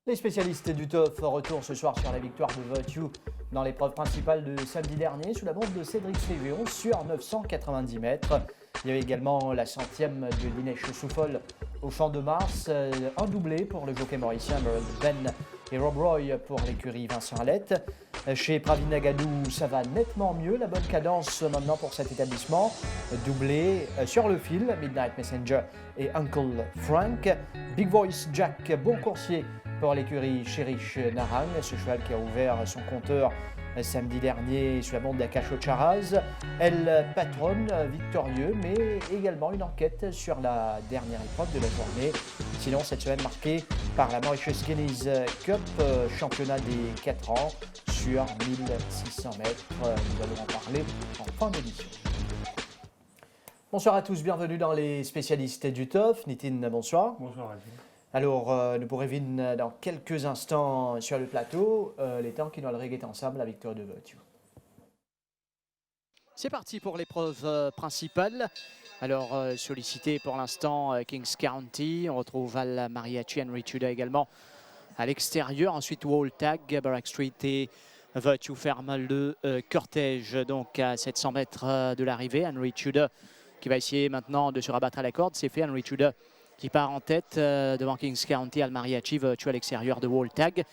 Les spécialistes du TOF retournent ce soir sur la victoire de Virtue dans l'épreuve principale de samedi dernier sous la bombe de Cédric Sévéon sur 990 mètres. Il y avait également la centième de Dinesh Souffol au Champ de Mars, un doublé pour le jockey mauricien Merle Ben et Rob Roy pour l'écurie Vincent Alette. Chez Pravin Nagadou, ça va nettement mieux, la bonne cadence maintenant pour cet établissement. Doublé sur le fil, Midnight Messenger et Uncle Frank. Big Voice Jack, bon coursier pour l'écurie Cherish Narang, ce cheval qui a ouvert son compteur samedi dernier sous la montre d'Akash Charaz. Elle patronne victorieux, mais également une enquête sur la dernière épreuve de la journée. Sinon, cette semaine marquée par la Mauritius Guineas Cup, championnat des 4 ans sur 1600 mètres. Nous allons en parler en fin d'émission. Bonsoir à tous, bienvenue dans les spécialistes du TOF. Nitin, bonsoir. Bonsoir à tous. Alors, nous pourrons revenir dans quelques instants sur le plateau, les temps qui nous régler ensemble la victoire de Virtue. C'est parti pour l'épreuve principale. Alors, sollicité pour l'instant Kings County. On retrouve Val Mariachi, Henry Tudor également à l'extérieur. Ensuite, Wall Tag, Barack Street et Virtue ferme le cortège donc à 700 mètres de l'arrivée. Henry Tudor qui va essayer maintenant de se rabattre à la corde. C'est fait, Henry Tudor qui part en tête devant Kings County, Al Mariachi, Virtue à l'extérieur de Wall Tag.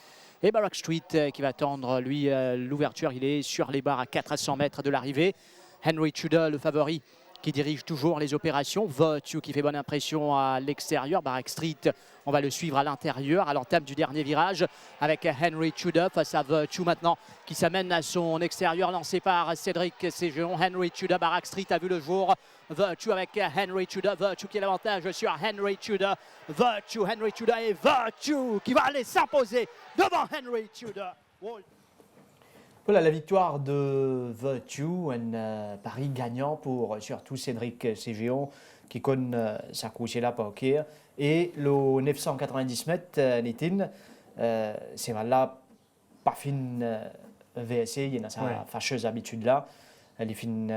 Et Barack Street qui va tendre, lui, l'ouverture. Il est sur les barres à 400 mètres de l'arrivée. Henry Tudor, le favori, qui dirige toujours les opérations. Virtue qui fait bonne impression à l'extérieur. Barack Street, on va le suivre à l'intérieur à l'entame du dernier virage avec Henry Tudor face à Virtue maintenant qui s'amène à son extérieur lancé par Cédric Sévéon. Henry Tudor, Barack Street a vu le jour. Virtue avec Henry Tudor. Virtue qui a l'avantage sur Henry Tudor. Henry Tudor et Virtue qui va aller s'imposer devant Henry Tudor. Voilà la victoire de Virtue, un pari gagnant pour surtout Cédric Sévéon qui connaît sa course là pour Kir. Et le 990 mètres, Nitin, c'est là, pas fin VSC, il y a sa fâcheuse habitude là. Elle finit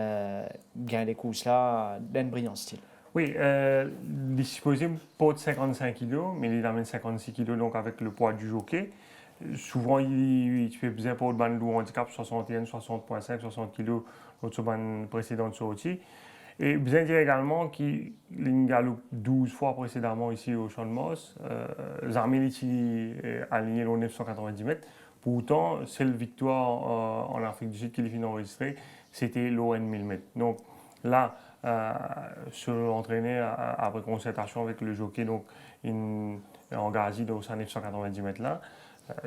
gagne les courses là d'un brillant style. Oui, il est supposé porter 55 kg, mais il amène 56 kg donc avec le poids du jockey. Souvent, il fait besoin pour le bandou handicap 61, 60,5, 60 kg l'autre bande précédente sortie. Et bien dire également qu'il a 12 fois précédemment ici au Champ de Mars. Zarmeliti est aligné au 990 mètres. Pourtant, seule victoire en Afrique du Sud qu'il finit enregistrée, c'était l'ON 1000 mètres. Donc là, se entraîner après concertation avec le jockey, donc engagé dans ces 990 mètres là.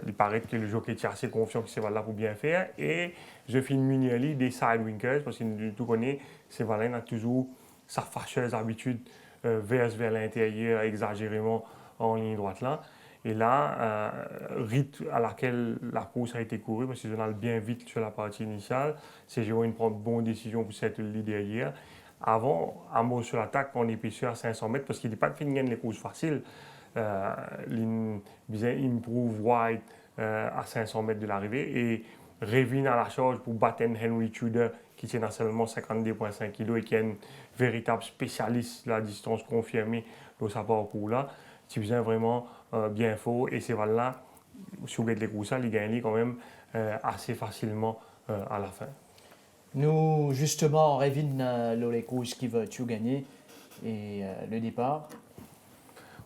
Il paraît que le jockey est assez confiant que c'est là pour bien faire. Et je finis Muniali des sidewinkers parce que tout connaît, c'est Valin a toujours sa fâcheuse habitude vers l'intérieur exagérément en ligne droite là. Et là, rythme à laquelle la course a été courue, parce que je n'ai bien vite sur la partie initiale, c'est Jérôme prend une bonne décision pour cette ligne derrière. Avant, à mot sur l'attaque, on est pêché à 500 mètres parce qu'il n'est pas de finir les courses faciles. Improve White à 500 mètres de l'arrivée et revient à la charge pour battre Henry Tudor qui tient à seulement 52,5 kg et qui est un véritable spécialiste de la distance confirmée dans sa parcours là. C'est vraiment bien fort et c'est là, sur les courses, il gagne quand même assez facilement à la fin. Nous, justement, on revient les courses qui veulent tout gagner et le départ.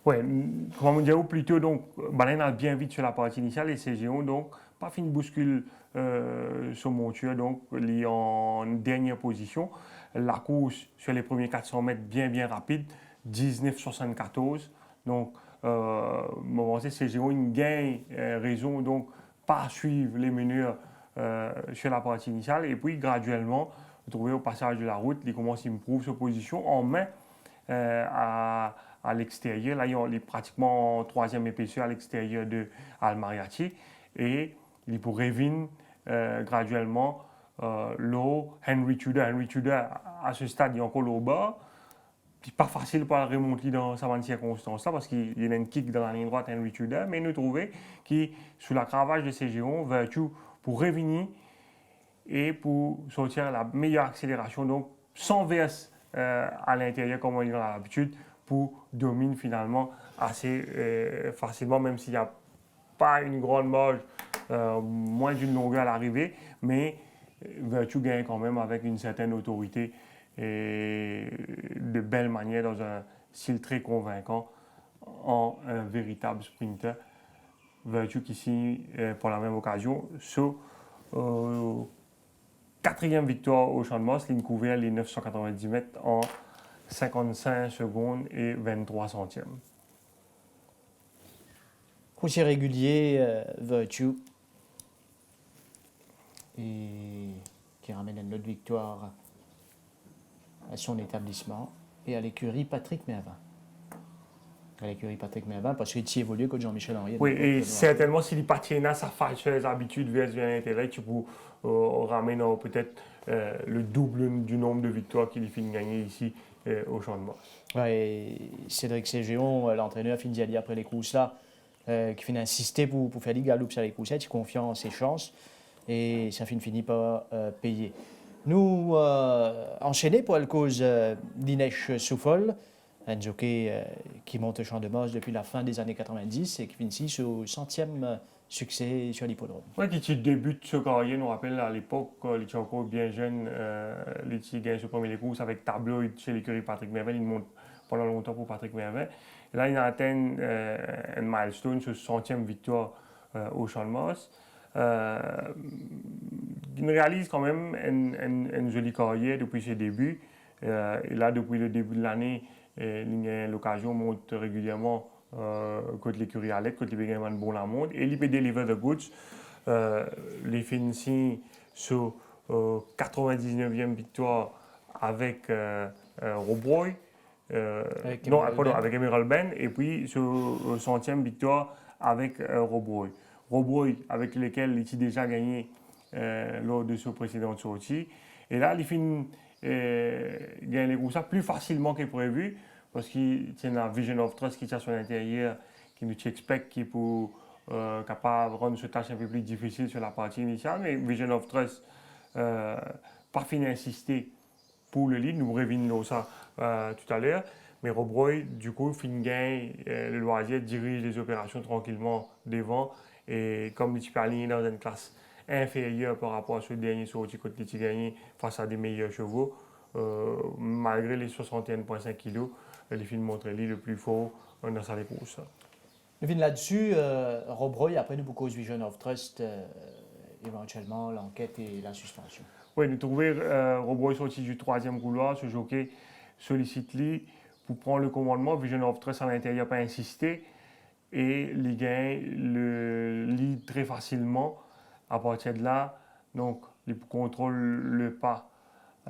Oui, comme on disait plus tôt, donc, Baleine a bien vite sur la partie initiale et CGO, donc, pas fait une bouscule sur monture, donc, il est en dernière position. La course sur les premiers 400 mètres bien rapide, 19,74. Donc, c'est une gain raison, donc pas suivre les meneurs sur la partie initiale. Et puis, graduellement, trouver au passage de la route, il commence à improve sa position en main à l'extérieur. Là, il est pratiquement en troisième épaisseur à l'extérieur de Al-Mariachi. Et il pourrait venir graduellement l'eau Henry Tudor. Henry Tudor, à ce stade, il est encore au bas. C'est pas facile pour remonter dans cette circonstance-là parce qu'il y a une kick dans la ligne droite Henry Tudor. Mais nous trouvons que sous la cravache de ces géants, Virtue pour revenir et pour sortir la meilleure accélération, donc sans verse à l'intérieur comme on est dans l'habitude, pour dominer finalement assez facilement, même s'il n'y a pas une grande marge, moins d'une longueur à l'arrivée, mais Virtue gagne quand même avec une certaine autorité et de belle manière dans un style très convaincant en un véritable sprinter. Virtue qui signe pour la même occasion sur quatrième victoire au Champ de Mars, ligne couverte les 990 mètres en 55 secondes et 23 centièmes. Coursier régulier, Virtue, et qui ramène une autre victoire à son établissement et à l'écurie Patrick Mervin. À l'écurie Patrick Mervin, parce qu'il s'y évolue comme Jean-Michel Henry. Oui, et certainement, s'il partit à sa fâcheuse habitude vers l'intérêt, tu peux ramener peut-être le double du nombre de victoires qu'il finit gagner ici au Champ de Mars. Ouais, et Cédric Ségéon, l'entraîneur, finit d'y aller après les courses là, qui finit d'insister pour faire des galops sur les courses, il a confiance en ses chances et ça finit par payer. Nous enchaînés pour la cause d'Inèche Souffol, un jockey qui monte au Champ de Mars depuis la fin des années 90 et qui finit ici au 100e succès sur l'hippodrome. Oui, qui débute ce carrière, nous rappelle à l'époque, il était encore bien jeune, il gagne ses premières courses avec tableau chez l'écurie Patrick Mervin, il monte pendant longtemps pour Patrick Mervin. Et là, il a atteint un milestone, ce 100e victoire au Champ de Mars. Il réalise quand même une jolie carrière depuis ses débuts. Et là, depuis le début de l'année, il a l'occasion monte régulièrement contre l'écurie Alec, contre les Bégaman Bon la Monde. Et il peut deliver the goods. Les finissent sur 99e victoire avec Robroy. Avec Emerald Ben. Et puis sur 100e victoire avec Robroy. Robroy, avec lequel il a déjà gagné lors de ses précédentes sorties. Et là, il finit gagner les courses plus facilement que prévu, parce qu'il y a la Vision of Trust qui est à son intérieur, qui nous expecte qu'il est capable de rendre cette tâche un peu plus difficile sur la partie initiale. Mais Vision of Trust, pas fini d'insister pour le lead, nous revenons ça tout à l'heure. Mais Robroy, du coup, finit gagne le loisir, dirige les opérations tranquillement devant. Et comme il peut aligner dans une classe inférieure par rapport à ce dernier sorti que il a gagné face à des meilleurs chevaux, malgré les 61,5 kg, il finit montrer le plus fort dans sa course. Nous venons là-dessus, Robroy, après nous beaucoup Vision of Trust, éventuellement l'enquête et la suspension. Oui, nous trouvons Robroy sorti du troisième couloir, ce jockey sollicite lui pour prendre le commandement, Vision of Trust à l'intérieur pas insister. Et il gagne le lead très facilement. À partir de là, donc, il contrôle le pas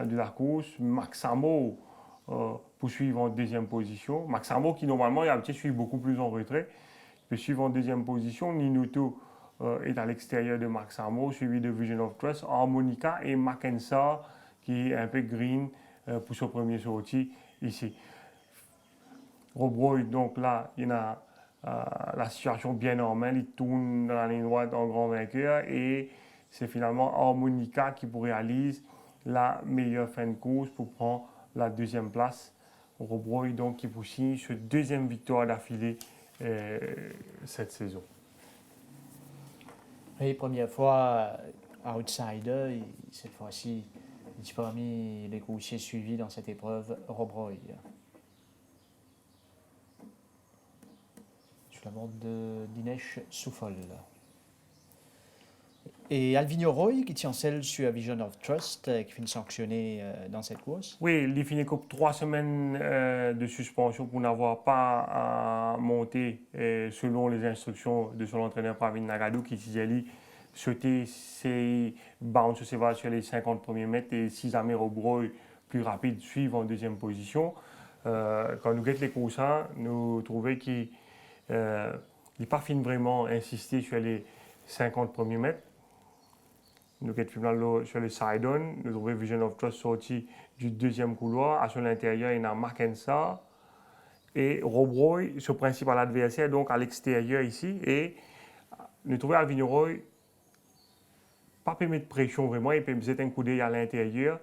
de la course. Maxamo poursuit en deuxième position. Maxamo qui normalement il a suivi beaucoup plus en retrait. Il peut suivre en deuxième position. Ninuto est à l'extérieur de Maxamo, suivi de Vision of Trust, Harmonica et Mackensa qui est un peu green pour son premier sortie ici. Robroy, donc là, il y a la situation bien normale, il tourne dans la ligne droite en grand vainqueur et c'est finalement Harmonica qui réalise la meilleure fin de course pour prendre la deuxième place. Robroy donc qui poursuit sa deuxième victoire d'affilée cette saison. Oui, première fois outsider, cette fois-ci, il est parmi les coursiers suivis dans cette épreuve, Robroy. La bande d'Inèche Souffol. Et Alvino Roy qui tient celle sur Vision of Trust, qui finit sanctionné dans cette course. Oui, il finit comme 3 semaines de suspension pour n'avoir pas à monter selon les instructions de son entraîneur Pravin Nagadou qui disait lui sauter ses bounds sur ses valves sur les 50 premiers mètres et si jamais Robroy plus rapide suivre en deuxième position. Quand nous guettons les courses, nous trouvons qu'il n'a pas fini vraiment insister sur les 50 premiers mètres. Nous avons sur le side-on, nous trouvons Vision of Trust sorti du deuxième couloir. À son intérieur, il y a Mackensa et Robroy, ce principal adversaire, donc à l'extérieur ici. Et nous trouvons Alvino Roy pas peut mettre pression vraiment, il peut mettre un coup d'œil à l'intérieur.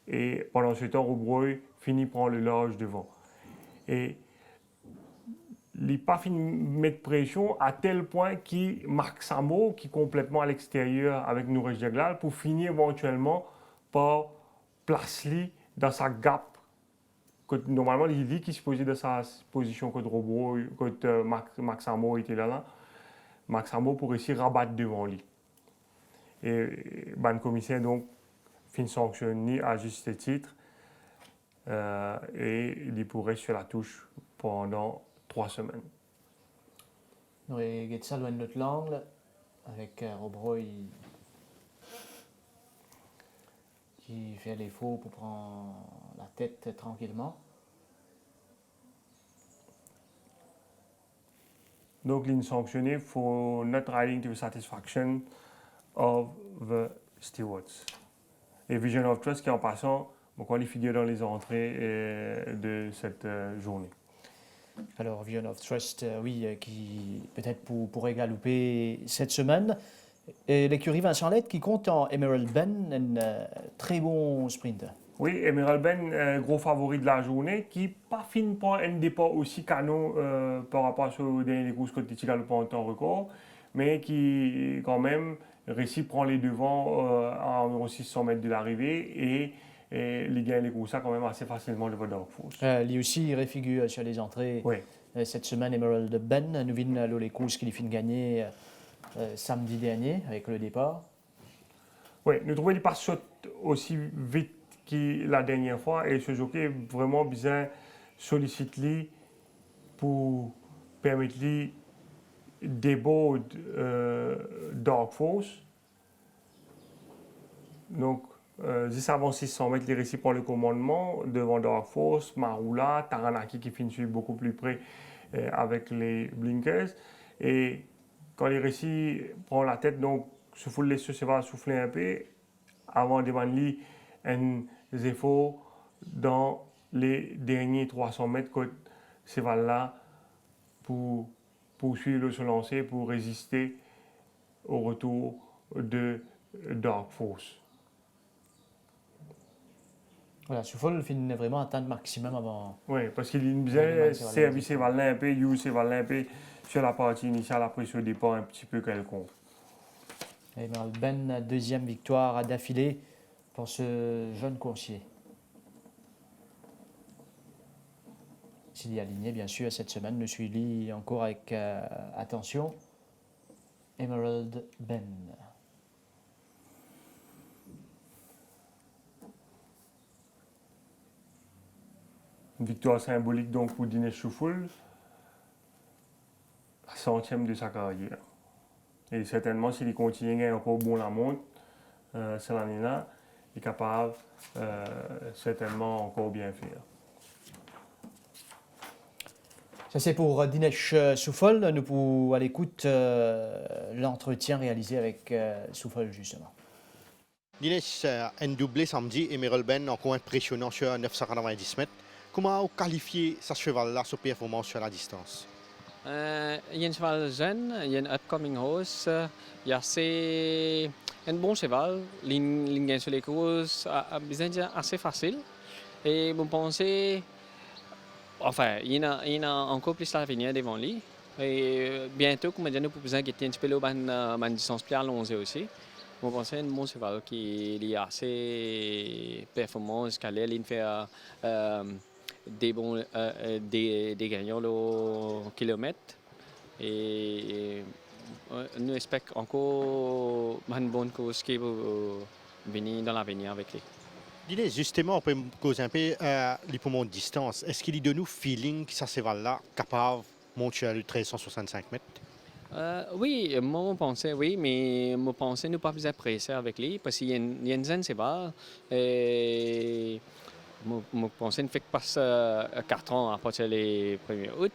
Et pendant ce temps, Robroy finit par le large devant. Et il n'a pas fini de mettre pression à tel point qu'il marque Samo, qui est complètement à l'extérieur avec Nourej Jaglal, pour finir éventuellement par placer dans sa gap. Normalement, il dit qu'il se posait dans sa position contre Robroy, quand Max Samo était là. Max Samo pour réussir à rabattre devant lui. Et le commissaire donc finit sanctionné à juste titre et il pourrait sur la touche pendant 3 semaines. Nous avons ça loin de notre l'angle avec Robroy qui fait l'effort pour prendre la tête tranquillement. Donc, ligne sanctionnée for not riding to the satisfaction of the stewards. Et Vision of Trust qui en passant, donc on les figure dans les entrées de cette journée. Alors, Vision of Trust, oui, qui peut-être pourrait galoper cette semaine. Et l'écurie Vincent Lett qui compte en Emerald Ben, un très bon sprinter. Oui, Emerald Ben, gros favori de la journée, qui pas fini par un départ aussi canon par rapport à ce dernier courses que tu galopé en temps record, mais qui quand même réussit à prendre les devants à environ 600 mètres de l'arrivée et il gagne les courses quand même assez facilement devant Dark Force. Lui aussi, il réfigure sur les entrées. Oui. Cette semaine, Emerald Ben, nous venons les courses qu'il finit gagner samedi dernier avec le départ. Oui, nous trouvons qu'il passe aussi vite que la dernière fois et ce jockey vraiment bien sollicite lui pour permettre lui déborder Dark Force. Donc, juste avant 600 mètres, il réussit pour le commandement devant Dark Force, Marula, Taranaki qui finit beaucoup plus près avec les blinkers. Et quand il réussit prend la tête, donc souffle les se va souffler un peu avant de demander un effort dans les derniers 300 mètres que ce là pour poursuivre se lancer pour résister au retour de Dark Force. Voilà, Souffle finit vraiment à temps maximum avant. Oui, parce qu'il bien servi ses valets un peu, il ses valets un peu sur la partie initiale après ce départ un petit peu quelconque. Emerald Ben, deuxième victoire d'affilée pour ce jeune coursier. S'il est aligné, bien sûr, cette semaine, nous suivons encore avec attention. Emerald Ben. Une victoire symbolique donc pour Dinesh Souffle, la 100e de sa carrière. Et certainement, s'il continue à encore bon la montre, cette année-là, il est capable certainement encore bien faire. Ça c'est pour Dinesh Souffle. Nous pouvons à l'écoute l'entretien réalisé avec Souffle justement. Dinesh, un doublé samedi, Emerald Ben encore impressionnant sur 990 mètres. Comment vous qualifiez ce cheval-là, sa performance sur la distance? Il y a un cheval jeune, il y a un upcoming horse, il y a un bon cheval, il gagne sur les courses, assez facile. Et vous pensez, enfin, il y a encore plus l'avenir devant lui. Et bientôt, comme je nous pouvons gagner un petit peu la distance plus allongée aussi. Vous pensez un bon cheval qui est assez performant, il fait des gagnants au kilomètre et nous espérons encore une bonne course qui va venir dans l'avenir avec lui. Dis-les, justement, on peut me causer un peu les poumons de distance. Est-ce qu'il y donne nous feeling que ça cheval-là capable de monter à 1365 mètres? Oui, moi, je pensais, oui, mais je pensais ne pas plus pressé avec lui parce qu'il y a une jeune cheval. Et je pensais ne fait que passer 4 ans après les 1er août.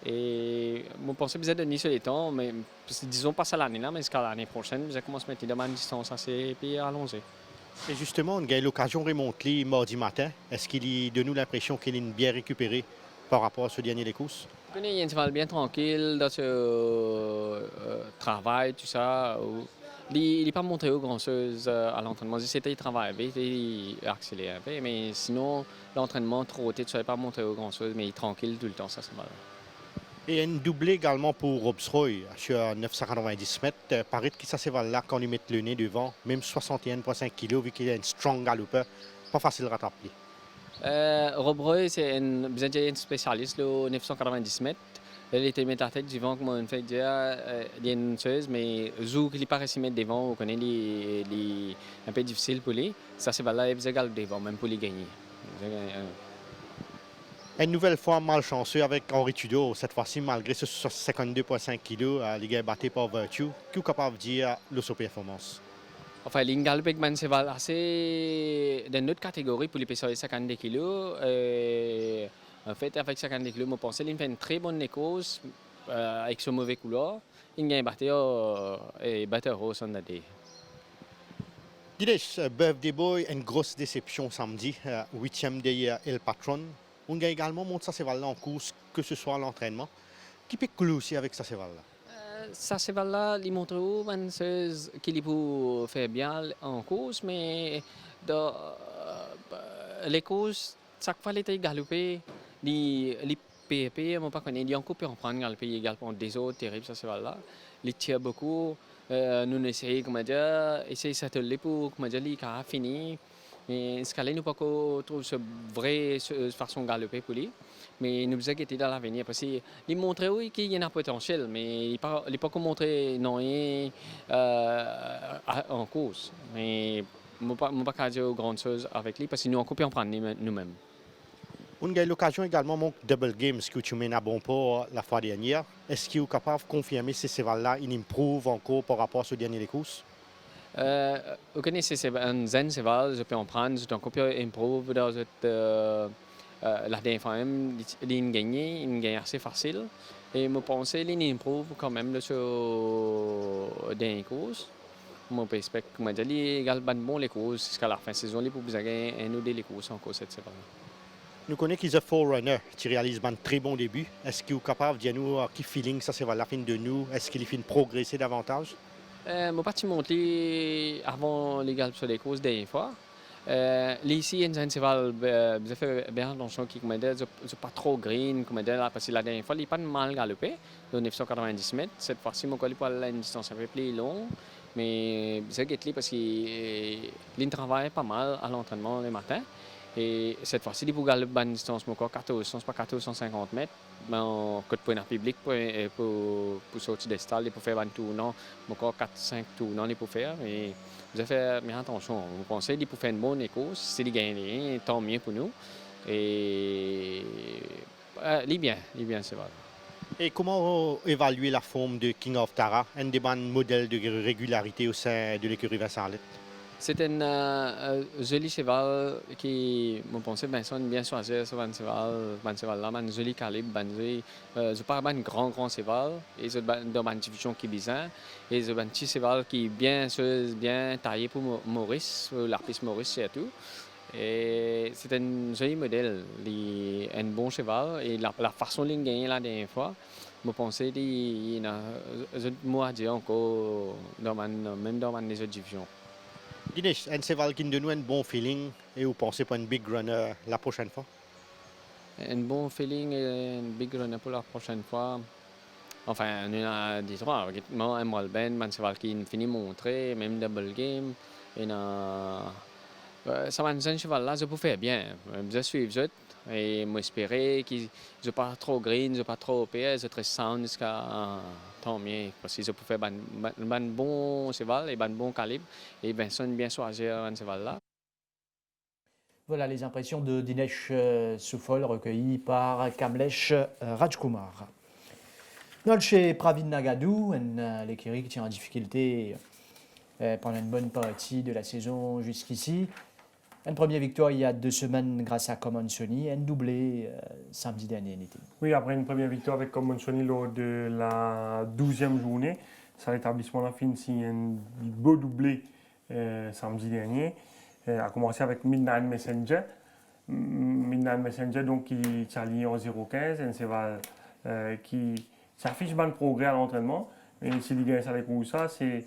Et je pensais que donner sur les temps, mais disons pas ça l'année là, mais jusqu'à l'année prochaine, je commence à mettre dans une distance assez et puis allons-y. Et justement, on a eu l'occasion de remonter mardi matin. Est-ce qu'il y donne nous l'impression qu'il est bien récupéré par rapport à ce dernier des courses? Je connais un cheval bien tranquille dans ce travail, tout ça. Il n'est pas montré grand-chose à l'entraînement. C'était il travaille vite, il accélère un peu, mais sinon, l'entraînement trop haut, tu ne pas montré grand-chose, mais il est tranquille tout le temps, ça c'est mal. Et un doublé également pour Robsroy sur 990 mètres. Paraît que ça cheval-là, quand il met le nez devant, même 61,5 kg, vu qu'il a un strong galopeur, pas facile à rattraper. Rob Roy, c'est un spécialiste, le 990 mètres. Il était mis la tête devant, comme on fait dire, il y a une chose, mais Zou qui paraît s'y mettre devant, on connaît les un peu difficile pour lui. Ça, c'est là, il faisait galoper devant, même pour les gagner. Une nouvelle fois malchanceux avec Henri Tudor, cette fois-ci, malgré ce 52,5 kg, les gars battés par Virtue. Qui est capable de dire le saut performance? Enfin, il galope avec un cheval assez d'une autre catégorie pour les personnes de 52 kg. En fait, avec 52 kg, je pense qu'il fait une très bonne course avec ce mauvais couleur. Il gagne batteur et batteur au son d'année. Dinesh, Birthday Boy, une grosse déception samedi, 8e de El Patron. On a également monté sa cheval-là en course, que ce soit à l'entraînement. Qui peut clouer aussi avec sa cheval-là? Ça cheval-là, il montre une chose qu'il peut faire bien en course, mais dans les courses, chaque fois qu'il était galopé, les PEP, on ne pas connaître, il encore peut en prendre galopé, il galopé des autres, terrible ça cheval-là. Il tire beaucoup, nous essayons, comment dire, essayer de s'atteler pour, comment dire, il a fini. Mais ce cas-là, nous pas trouver ce vrai façon de galoper pour lui. Mais nous avons été dans l'avenir parce qu'il montrait oui, qu'il y a un potentiel, mais il n'est pas montré non en course. Mais je ne peux pas dire grand chose avec lui parce que nous avons coupé en prendre nous-mêmes. On a eu l'occasion également de double games que tu mènes à bon port la fois dernière. Est-ce qu'il est capable de confirmer que ce cheval-là, il improve encore par rapport à ce dernier des courses? Vous connaissez un zen cheval, je peux en prendre, je peux improve dans la dernière fois même, il gagne assez facile. Et je pense qu'il improve quand même sur la dernière course. Je espère qu'il gagne bon les courses jusqu'à la fin de saison, il peut gagner un ou deux les courses encore cette cheval. Nous connaissons qu'il est forerunner, qui réalise un très bon début. Est-ce qu'il est capable de dire nous quel feeling ça cheval la fin de nous? Est-ce qu'il fait progresser davantage? Je ne pas monter avant les galopes sur les courses dernière fois. Ici, il y a un cheval je fais bien attention qui n'est pas trop green, parce que la dernière fois, il n'est pas mal galopé, de 990 mètres. Cette fois-ci, mon colis pour aller à une distance un peu plus longue, mais je sais parce qu'il travaille pas mal à l'entraînement le matin. Et cette fois-ci, il peut galoper à une distance, mon corps 1400, pas 1450 mètres. En côté pour un public, pour sortir des stalles, il peut faire un tournant, mon corps 4-5 tournants, il peut faire. Et vous avez fait bien attention. Vous pensez qu'il peut faire une bonne course, s'il gagne, tant mieux pour nous. Et il est bien, c'est vrai. Et comment évaluer la forme de King of Tara, un des bons modèles de régularité au sein de l'écurie Vincent Arlette? C'est un joli cheval qui, je pense, bien choisi, ce cheval-là, un joli calibre, c'est pas un grand cheval, et c'est dans une division qui est bizarre, et c'est un petit cheval qui est bien taillé pour Maurice, pour l'artiste Maurice surtout. Et c'est un joli modèle, un bon cheval, et la façon dont il gagne la dernière fois, je pense qu'il y a un mot à dire encore, même dans les autres divisions. Dinesh, un cheval qui nous donne un bon feeling et vous pensez pour un big runner la prochaine fois? Un bon feeling et un big runner pour la prochaine fois. Enfin, on a des trois. Un Malben, un cheval qui finit montrer, même double game. Et ça va un cheval là, je peux faire bien. Je suis Et j'espérais qu'ils n'ont pas trop green, ils n'ont pas trop OPS, ils sont très sound jusqu'à tant mieux. Parce qu'ils ont fait un bon cheval et un bon calibre. Et Benson bien choisi un cheval là. Voilà les impressions de Dinesh Souffol recueillies par Kamlesh Rajkumar. Chez Pravin Nagadou, l'écurie qui tient en difficulté pendant une bonne partie de la saison jusqu'ici. Une première victoire il y a 2 semaines grâce à Common Sony, un doublé samedi dernier. Oui, après une première victoire avec Common Sony lors de la 12e journée, ça l'établissement a fini un beau doublé samedi dernier. A commencé avec Midnight Messenger. Midnight Messenger donc, qui s'allie en 0,15, un cheval qui s'affiche bon progrès à l'entraînement. Et s'il gagne avec ça, c'est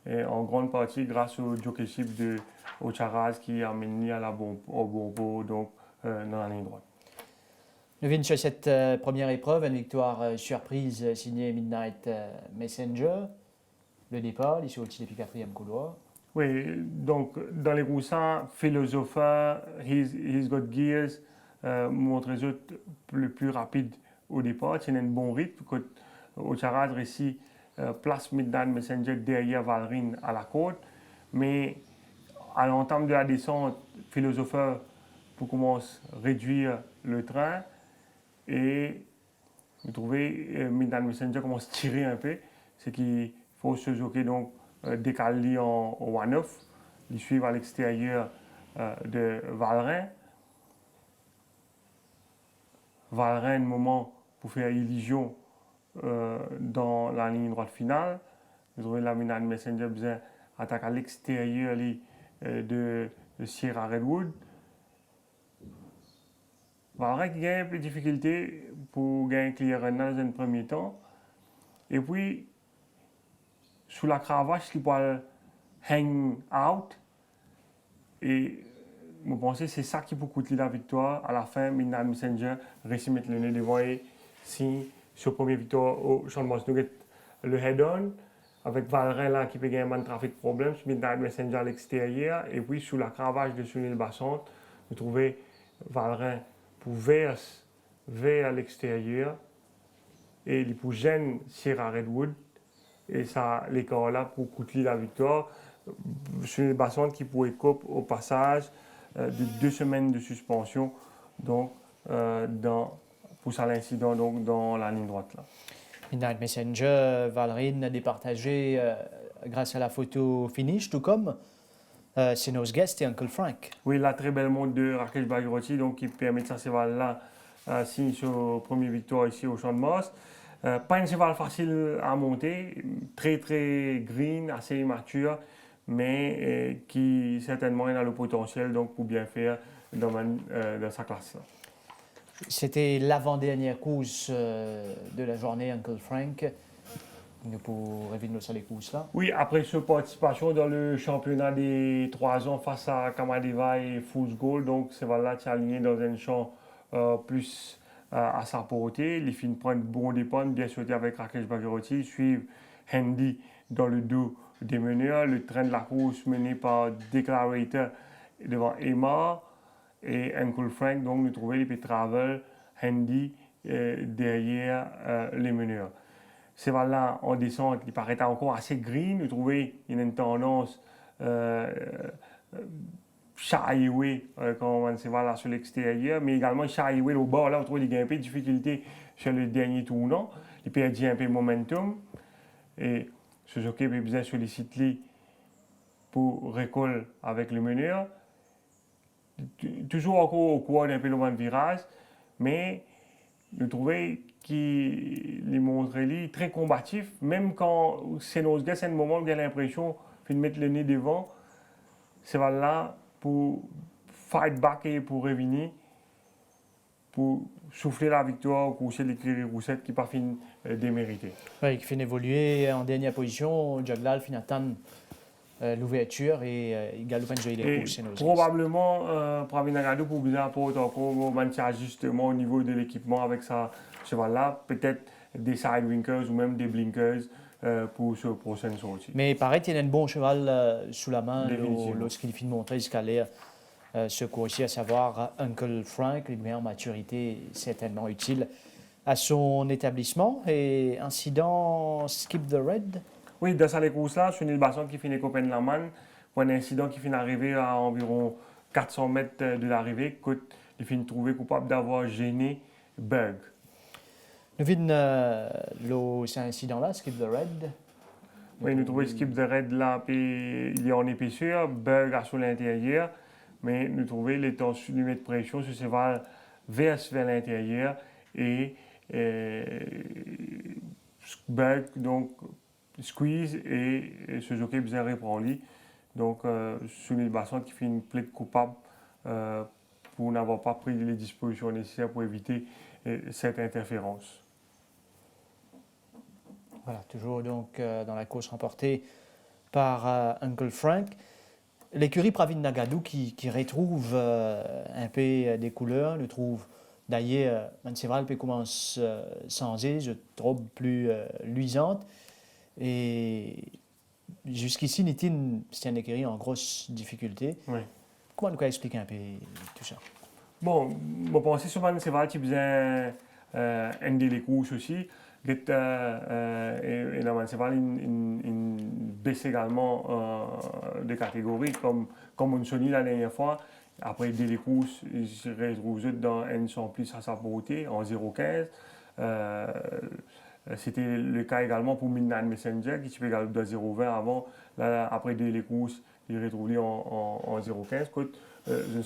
en grande partie grâce au jockeyship de Ocharaz qui a mené à la au Bourbeau, donc dans la ligne droite. Nous venons sur cette première épreuve, une victoire surprise signée Midnight Messenger. Le départ, ici au-dessus du 4e couloir. Oui, donc dans les coussins, Philosopher, He's Got Gears, montre le plus rapide au départ. C'est un bon rythme. Ocharaz réussit place Midnight Messenger derrière Valrin à la côte. Mais à l'entame de la descente, Philosopher commence à réduire le train. Et vous trouvez Midnight Messenger commence à tirer un peu. C'est qu'il faut se joker donc décaler en one-off, les suivre à l'extérieur de Valrin. Valrin, un moment pour faire illusion dans la ligne droite finale. Vous trouvez la Midnight Messenger besoin attaquer à l'extérieur de Sierra Redwood. Valrin qui gagne un peu de difficulté pour gagner clearance dans un premier temps. Et puis, sous la cravache, il peut hang out. Et je pense que c'est ça qui peut coûter la victoire. À la fin, Midnight Messenger réussit à mettre le nez devant et si sur première victoire au Champ de Mars, nous le head-on avec Valrin là qui peut gagner un trafic problème, Midnight Messenger à l'extérieur. Et puis, sous la cravache de Sunil Bassant, vous trouvez Valrin pour vers l'extérieur et il peut gêner Sierra Redwood. Et ça, l'écart là pour coûter la victoire. Sur les bassons qui pourrait couper au passage de 2 semaines de suspension donc, pour ça l'incident donc, dans la ligne droite. Là. Midnight Messenger, Valrin a départagé grâce à la photo finish, tout comme Senos Guest et Uncle Frank. Oui, la très belle montre de Rakesh Bhagirothi donc, qui permet de ça, ce cheval-là signer sa première victoire ici au Champ de Mars. Pas un cheval facile à monter, très très green, assez immature, mais qui certainement a le potentiel donc, pour bien faire dans sa classe. C'était l'avant-dernière course de la journée, Uncle Frank. Nous pourrons revenir sur les courses là. Oui, après sa participation dans le championnat des 3 ans face à Kamadeva et Fool's Gold, donc ce cheval-là est aligné dans un champ plus à sa portée. Les filles prennent bon départ, bien sûr avec Rakesh Bhagirothi, suivent Handy dans le dos des meneurs. Le train de la course mené par Declarator devant Emma et Uncle Frank. Donc nous trouvons les Travel, Handy derrière les meneurs. C'est là en descente, il paraît encore assez green. Nous trouvons qu'il y a une tendance shy away quand on se va là sur l'extérieur, mais également shy away au bord. Là, on trouve qu'il y a un peu de difficulté sur le dernier tournant. Il perd un peu de momentum. Et ce jockey a besoin de solliciter pour récoller avec le meneur. Toujours encore au cours d'un peu loin de virage, mais nous trouvons qu'il est montré très combatif, même quand c'est un moment où il a l'impression de mettre le nez devant. C'est là pour fight back et pour revenir, pour souffler la victoire au course de l'écurie Roussette qui pas fini démérité. Oui, qui fait évoluer en dernière position, Jaglal finit attendre l'ouverture et il galope un jeu les courses. Probablement, Pravin Nagadou pour bien apporter encore un petit ajustement au niveau de l'équipement avec ça cheval-là, peut-être des side winkers ou même des blinkers pour ce prochain sortie. Mais il paraît qu'il y a un bon cheval sous la main lorsqu'il finit de montrer jusqu'à l'air ce coursier, à savoir Uncle Frank. Une meilleure maturité est certainement utile à son établissement. Et incident Skip the Red. Oui, dans cette course-là, Sunil Basson qui finit Copenhagen, pour un incident qui finit arrivé à environ 400 mètres de l'arrivée, il finit trouvé coupable d'avoir gêné Berg. Nous vîmes cet incident-là, Skip the Red. Oui, nous trouvons Skip the Red là, puis il est en épaisseur, Berg à sur l'intérieur, mais nous trouvons les tensions de pression sur ses valves vers l'intérieur et Berg donc squeeze et ce jockey bien reprend lui. Donc, Sunil Basson qui fait une plaide coupable pour n'avoir pas pris les dispositions nécessaires pour éviter cette interférence. Voilà, toujours donc dans la course remportée par Uncle Frank. L'écurie Pravin Nagadou qui retrouve un peu des couleurs, nous trouve d'ailleurs, Manseval commence sans je trouve plus luisante. Et jusqu'ici, Nitin, c'est une écurie en grosse difficulté. Oui. Comment nous expliquer un peu tout ça? Bon, je pense que sur Manseval, tu besoin aider les courses aussi. Et la Manseval, il baisse également de catégories, comme on s'est dit la dernière fois. Après les courses, il se retrouve dans un sans plus à sa beauté, en 0,15. C'était le cas également pour Midnight Messenger, qui se fait galoper de 0,20 avant. Là, après les courses, il est retrouvé en 0,15. Je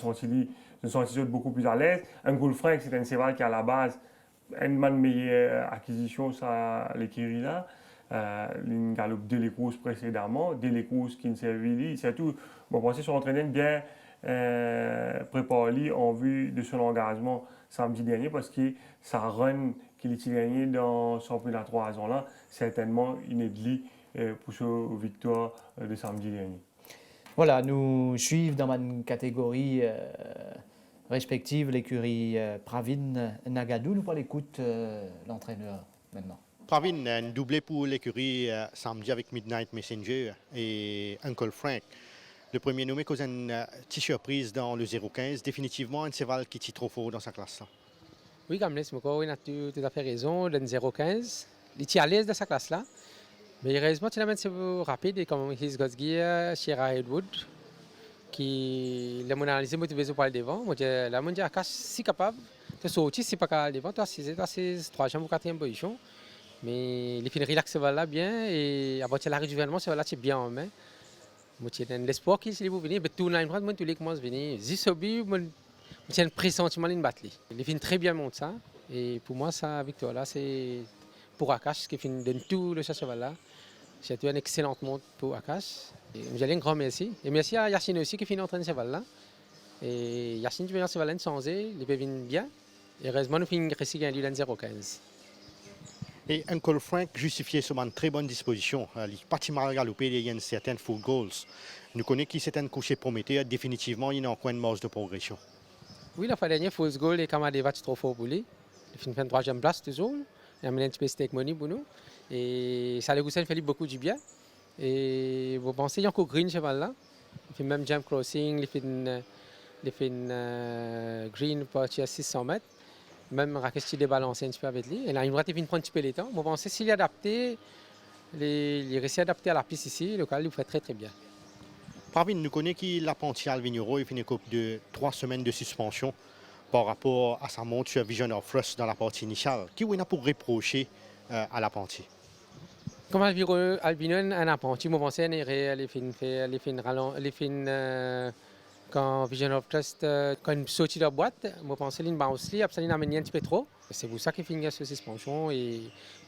me sens beaucoup plus à l'aise. Un Uncle Frank, c'est un cheval qui, à la base, une meilleure acquisition, ça, l'écurie là. Il galope dès les courses précédemment, dès les courses qui ne servent c'est tout. Bon, pensez son entraîneur bien préparé en vue de son engagement samedi dernier parce que sa run qu'il a gagné dans son championnat 3 ans là, certainement inédit pour sa victoire de samedi dernier. Voilà, nous suivons dans une catégorie respective l'écurie Pravin Nagadou. Nous allons écouter l'entraîneur maintenant. Pravin, un doublé pour l'écurie samedi avec Midnight Messenger et Uncle Frank. Le premier nommé cause une petite surprise dans le 0,15. Définitivement, un cheval qui est trop fort dans sa classe. Là. Oui, comme Moko, il a tout à fait raison. Le 0,15, il est à l'aise dans sa classe là. Mais heureusement, il a un rapide comme His God's Gear, Sierra Redwood, qui l'a analysé motivé pour le devant. Moi, là, mon Dieu, si capable de sortir, si pas capable devant, tu as 3e ou 4e position. Mais il fait relax là bien et à partir de l'arrivée du gouvernement, c'est là c'est bien en main. Moi, j'ai l'espoir qu'il va venir, mais tout le monde, tous les commencent à venir. Zisobi, j'ai un pressentiment d'une bataille. Il fait très bien monter ça. Et pour moi, sa victoire là, c'est pour Akash qui finit de tout le cheval là. C'est une excellente monte pour Akash. J'ai un grand merci. Et merci à Yacine aussi qui finit en train de cheval là. Et Yacine qui vient en cheval là sans il peut venir bien. Et heureusement, nous finissons réussi à gagner 0,15. Et Uncle Frank justifiait sur une très bonne disposition. Il est pas mal galopé, il y a une certaine full goals. Nous connaissons qui c'est un coucher prometteur. Définitivement, il y a encore une marge de progression. Oui, la fois dernière, full goal et Kamadeva trop fort pour lui. Il finit en 3e place toujours. Il a mis un petit peu de stake money pour nous. Et ça lui fait beaucoup du bien. Et vous pensez, il y a encore green cheval là. Il fait même jump crossing, il fait une green partie à 600 mètres. Même Rakesh débalancé un petit peu avec lui. Et là, il va prendre un petit peu les temps. Vous pensez, s'il est adapté, il réussit à adapter à la piste ici, le cas, il fait très très bien. Pravin, nous connaissons qu'il l'apprenti Alvinero, il finit de 3 semaines de suspension par rapport à sa montre sur Vision of Rust dans la partie initiale. Qui est pour reprocher à l'apprenti? Comme Albino, un apprenti, vous pensez, il fait quand Vision of Trust, quand il sortit de la boîte, je pense qu'il bounce, il a amené un petit peu trop. C'est pour ça qu'il finit cette suspension et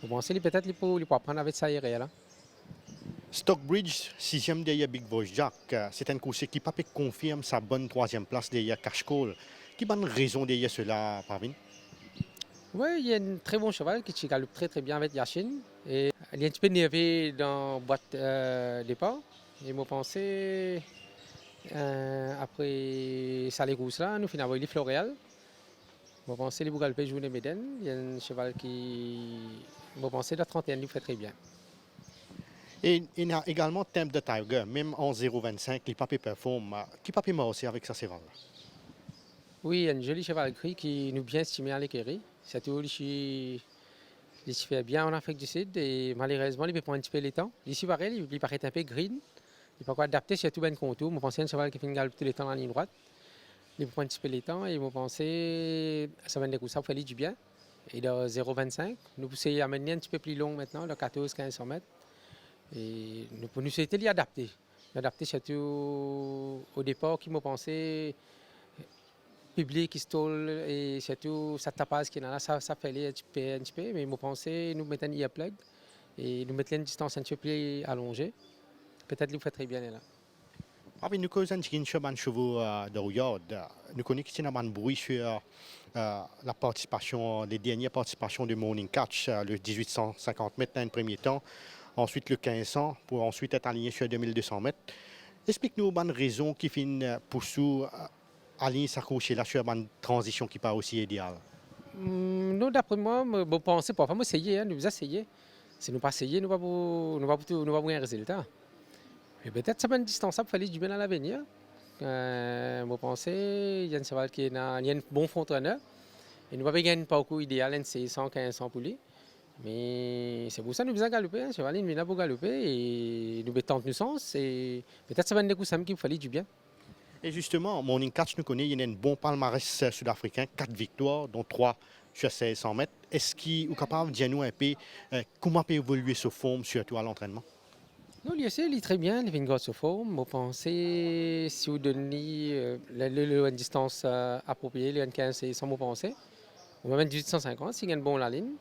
je pense qu'il peut-être il peut apprendre avec ça aérien. Stockbridge, 6e derrière Big Voice Jack, c'est un course qui pas confirme sa bonne 3e place derrière Cash Call. Qui bonne raison derrière cela, Pravin? Oui, il y a un très bon cheval qui galope très très bien avec Yacine. Et il est un petit peu nerveux dans la boîte départ. Et je pense après ça les gousses là, nous finissons avec les Floréal. Je pense que les Bougalpé jouent les Médènes. Il y a un cheval qui, je pense, la 31 il fait très bien. Et il y a également Temp de Tiger, même en 0,25, il ne peut pas performer, qui peut pas aussi avec sa cheval. Oui, un joli cheval gris qui nous bien estimé à l'écurie. C'est tout, il se fait bien en Afrique du Sud et malheureusement, il peut prendre un petit peu le temps. Ici, pareil, il paraît un peu green. Il peut pas adapter, c'est tout bien contour. Je pense que c'est un cheval qui fait une galop tout le temps en ligne droite. Il prend un petit peu le temps et je pense que ça va être ça fait du bien. Et de 0,25, nous poussons à mener un petit peu plus long maintenant, de 14-15 mètres. Et nous nous c'était adapté. Adapté surtout au départ, qui m'a pensé public, stole et surtout ça tapage qui est là, ça fait un petit peu, mais je pensais nous mettre un earplug et nous mettre une distance un petit peu plus allongée. Peut-être nous fait très bien là. Ah, nous connaissons un chevaux de Rouillard. Nous connaissons un bruit sur la participation, les dernières participations du Morning Catch, le 1850 mètres dans le premier temps, ensuite le 1500 pour ensuite être aligné sur 2200 mètres. Explique-nous une raison qui finit pour sous aligner sa course là sur une transition qui n'est pas aussi idéale. Nous, d'après moi, je pense pas. Enfin, moi, essayer, nous essayer. Si nous pas essayer, nous pas un résultat. Mais peut-être ça va une distance, ça fallait du bien à l'avenir. Je pense il y a un cheval qui est il y a un bon fond entraîneur. Et nous pas gagner pas beaucoup idéal, c'est 115 pour lui. Mais c'est pour ça que nous avons galopé. Un cheval, il vient pour galoper et nous tente nous sens. Et peut-être ça va être un coup qui fallait du bien. Et justement, Morning Catch nous connaît, il y a un bon palmarès sud-africain, 4 victoires, dont 3 sur 1600 mètres. Est-ce qu'il est capable de dire nous un peu comment peut évoluer ce forme, surtout à l'entraînement? Non, il est très bien, il fait une grosse forme. Je pense si vous donnez une distance appropriée, le 15 et sans me penser, on va mettre 1850, s'il y a une bonne ligne,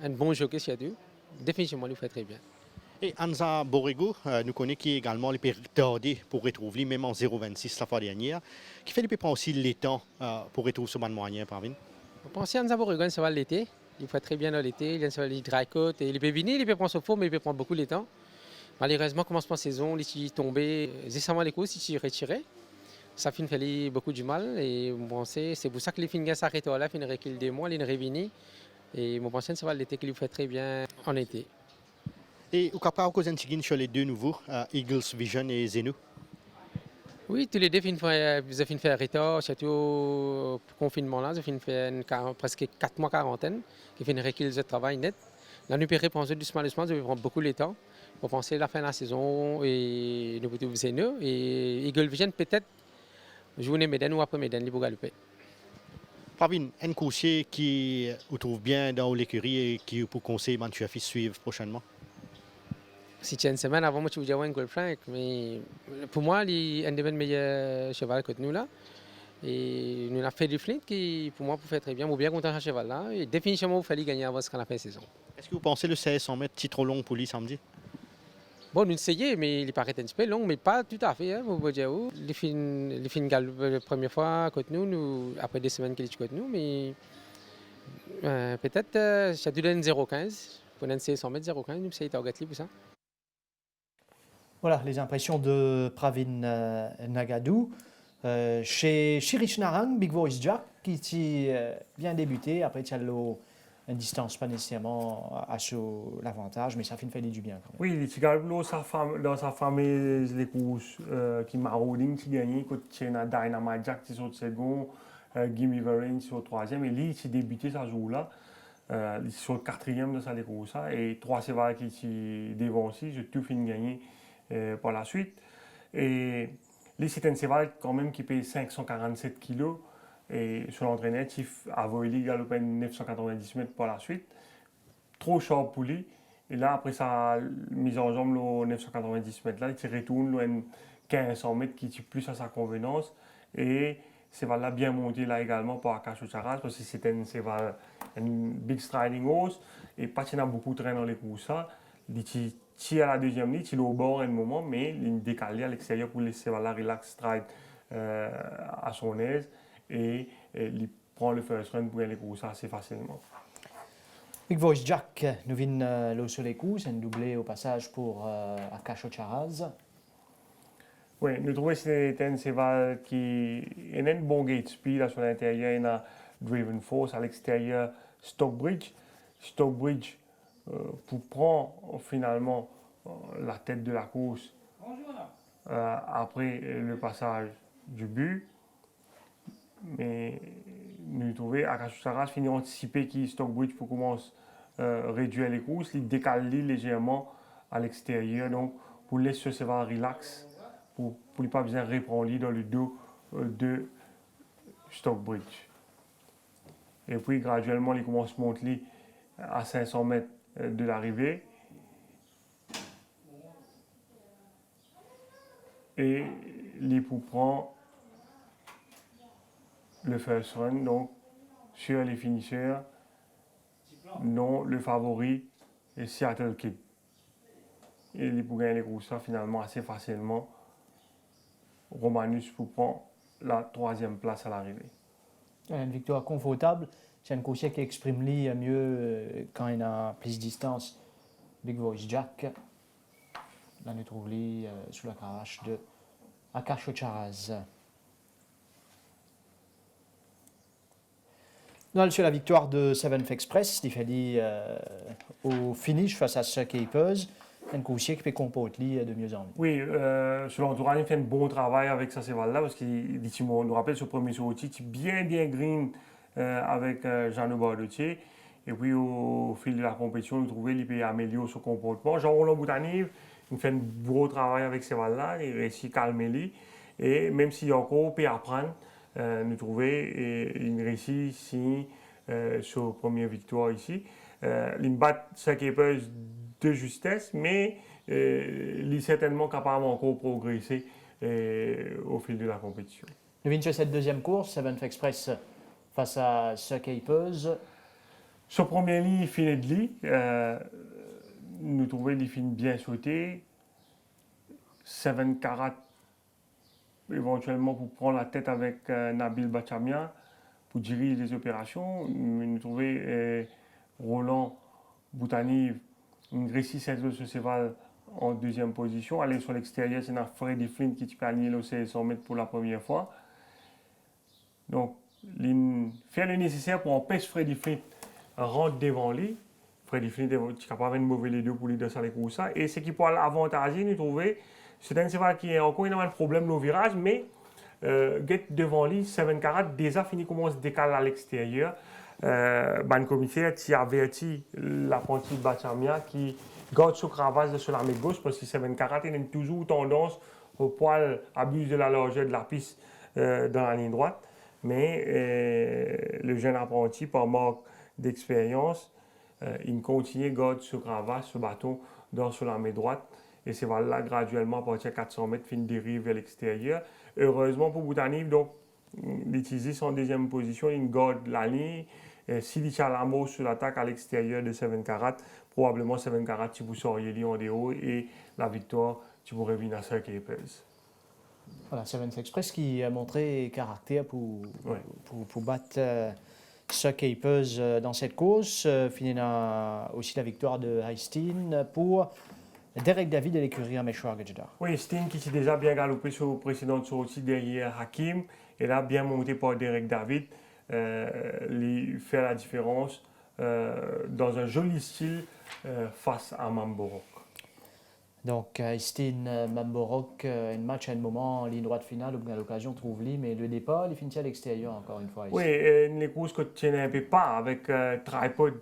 un bon jockey surtout, définitivement, il fait très bien. Et Anza Borrego, nous connaît qui est également les retardé pour retrouver, même en 0,26 la fois dernière, qui fait qu'il prend aussi le temps pour retrouver ce moyen, Pravin. Je pense que Anza Borrego, ça va l'été, il fait très bien dans l'été, il a une dry coat, et il peut venir, il peut prendre son forme, mais il peut prendre beaucoup de temps. Malheureusement, commencement de saison, il est tombé, récemment les courses, il est retiré. Ça fait beaucoup du mal et c'est pour ça que les filles s'arrêtent là, ils reculent des mois, ils reviennent. Et je pense que ça va l'été qu'il fait très bien en été. Et au capable que vous sur les deux nouveaux, Eagles Vision et Zenu? Oui, tous les deux, ils ont fait un retard, surtout au confinement là, ils ont fait presque 4 mois quarantaine, qui fait une recul de travail net. La nuit répondre doucement, ça va prendre beaucoup de temps. Pour penser à la fin de la saison et nous pouvons Zenu et Eagle Vision peut-être journée Médène ou après Médène, il peut galoper. Pravin, un coursier qui vous trouve bien dans l'écurie et qui vous conseille de suivre prochainement? Si tu as une semaine avant, moi, tu vous dis un Gold Frank, mais pour moi, il est un des meilleurs chevaux que nous là. Et nous avons fait du Flint qui, pour moi, peut faire très bien. Je suis bien content de ce cheval là. Et définitivement, il fallait gagner avant ce qu'on a fait la saison. Est-ce que vous pensez le 1600 mètres petit trop long pour lui samedi? Bon, nous essayons, mais il paraît un petit peu long, mais pas tout à fait. Hein, vous dire où. Les fins galop la première fois contre nous, après des semaines qu'il est contre nous, mais peut-être, ça doit donner 0,15. Pour un 1600 mètres, 0,15, nous essayons de regarder pour ça. Voilà les impressions de Pravin Nagadou. Chez Rich Narang, Big Voice Jack, qui a bien débuté. Après, il y a une distance pas nécessairement à l'avantage, mais ça fait du bien quand même. Oui, il a dans sa fameuse les courses qui m'a rodé, qui gagne, quand il y a Dynamite Jack qui saute second, Gimme Variant sur le troisième, et lui, il a débuté sa jour-là. Il est sur le quatrième de sa course, et 3 chevaux qui sont dévancés, j'ai tout fini gagner par la suite. Et lui, c'est un cheval quand même qui paye 547 kg. Et sur l'entraîneur, il a volé galoper 990 mètres par la suite. Trop sharp pour lui. Et là, après sa mise en jambe, aux 990 mètres, là, il retourne à 1500 mètres qui est plus à sa convenance. Et ce cheval-là bien monté là également par Akash Charas parce que c'est un cheval, une big striding horse. Et pas qu'il y a beaucoup de train dans les courses. Il à la deuxième ligne, il est au bord à un moment, mais il est décalé à l'extérieur pour laisser la relax stride à son aise et il prend le first run pour aller courser assez facilement. Big Voice Jack, nous venons sur les coups, c'est un doublé au passage pour Akash Charaz. Oui, nous trouvons que c'est un cheval qui a un bon gate speed à son intérieur, il a Driven Force à l'extérieur, Stockbridge. Stockbridge pour prendre finalement la tête de la course après le passage du but. Mais nous trouvons Akashu Saras finit anticiper qui Stockbridge pour commencer réduire les courses, il décale légèrement à l'extérieur, donc pour laisser ce cheval relax, pour ne pas besoin de reprendre dans le dos de Stockbridge. Et puis graduellement, il commence à monter à 500 mètres de l'arrivée. Et il prend le first run, donc sur les finisseurs, non le favori est Seattle Kid. Et il peut gagner les courses finalement assez facilement. Romanus pour prendre la 3e place à l'arrivée. Une victoire confortable. C'est un coursier qui exprime mieux quand il a plus de distance. Big Voice Jack. Là, nous trouvons sous la cravache de Akashu Saras. Sur la victoire de Seventh Express, il fait au finish face à Sir Capers, un coursier qui peut comporter de mieux en mieux. Oui, selon l'entourage, il fait un bon travail avec sa cheval-là parce qu'il nous rappelle ce premier sortie, bien green avec Jean Bardotier. Et puis au fil de la compétition, nous trouvons qu'il peut améliorer son comportement. Jean-Roland Boutanive, il fait un gros travail avec ces cheval-là, il réussit à calmer lui. Et même s'il y a encore peut apprendre, nous trouvons une réussite ici sur la première victoire ici. Il bat Sir Capers de justesse, mais il est certainement capable encore de progresser au fil de la compétition. Nous venons sur cette deuxième course, Seventh Express face à Sir Capers. Sur premier ligne, il finit de lit. Nous trouvons qu'il finit bien sauté. 7 Carat éventuellement pour prendre la tête avec Nabil Bachamia pour diriger les opérations. Nous trouvons Roland Boutanive, une réussite cette ce cheval en deuxième position. Aller sur l'extérieur, c'est Freddy Flint qui peut aligner le 500 mètres pour la première fois. Donc, faire le nécessaire pour empêcher Freddy Flint rentre devant lui. Freddy Flint est capable de mouvoir les deux pour lui dans les courses. Et ce qui peut l'avantager, nous trouvons, c'est un cheval qui a encore énormément de problèmes au virage, mais devant lui, 7 Carat déjà fini comment se décaler à l'extérieur. Le commissaire qui avertit l'apprenti Bachamia qui garde ce cravache sur la main gauche parce que 7 Carat il a toujours tendance au poil abuse de la largeur de la piste dans la ligne droite. Mais le jeune apprenti, par manque d'expérience, il continue à garder ce cravache, ce bâton sur la main droite. Et c'est là graduellement, à partir de 400 mètres, fin de dérive vers l'extérieur. Heureusement pour Boutanive, donc, il utilise son deuxième position, il garde la ligne. S'il y a l'amour sur l'attaque à l'extérieur de 7 Carat, probablement 7 Carat, tu vous seriez en dehors et la victoire, tu pourrais venir à Sir Capers. Voilà, Seventh Express qui a montré caractère pour battre Sir Capers dans cette course. Finira aussi la victoire de Heistin pour Derek David de l'écurie Ameshwar Gajda. Oui, Steen qui s'est déjà bien galopé sur le précédent sortie derrière Hakim et là bien monté par Derek David. Il fait la différence dans un joli style face à Mamborok. Donc, Heistin, Mamborok, un match à un moment en ligne droite finale, où on a l'occasion de trouver, mais le départ, il finit à l'extérieur encore une fois. Oui, les courses que tu tiens un peu pas avec Tripod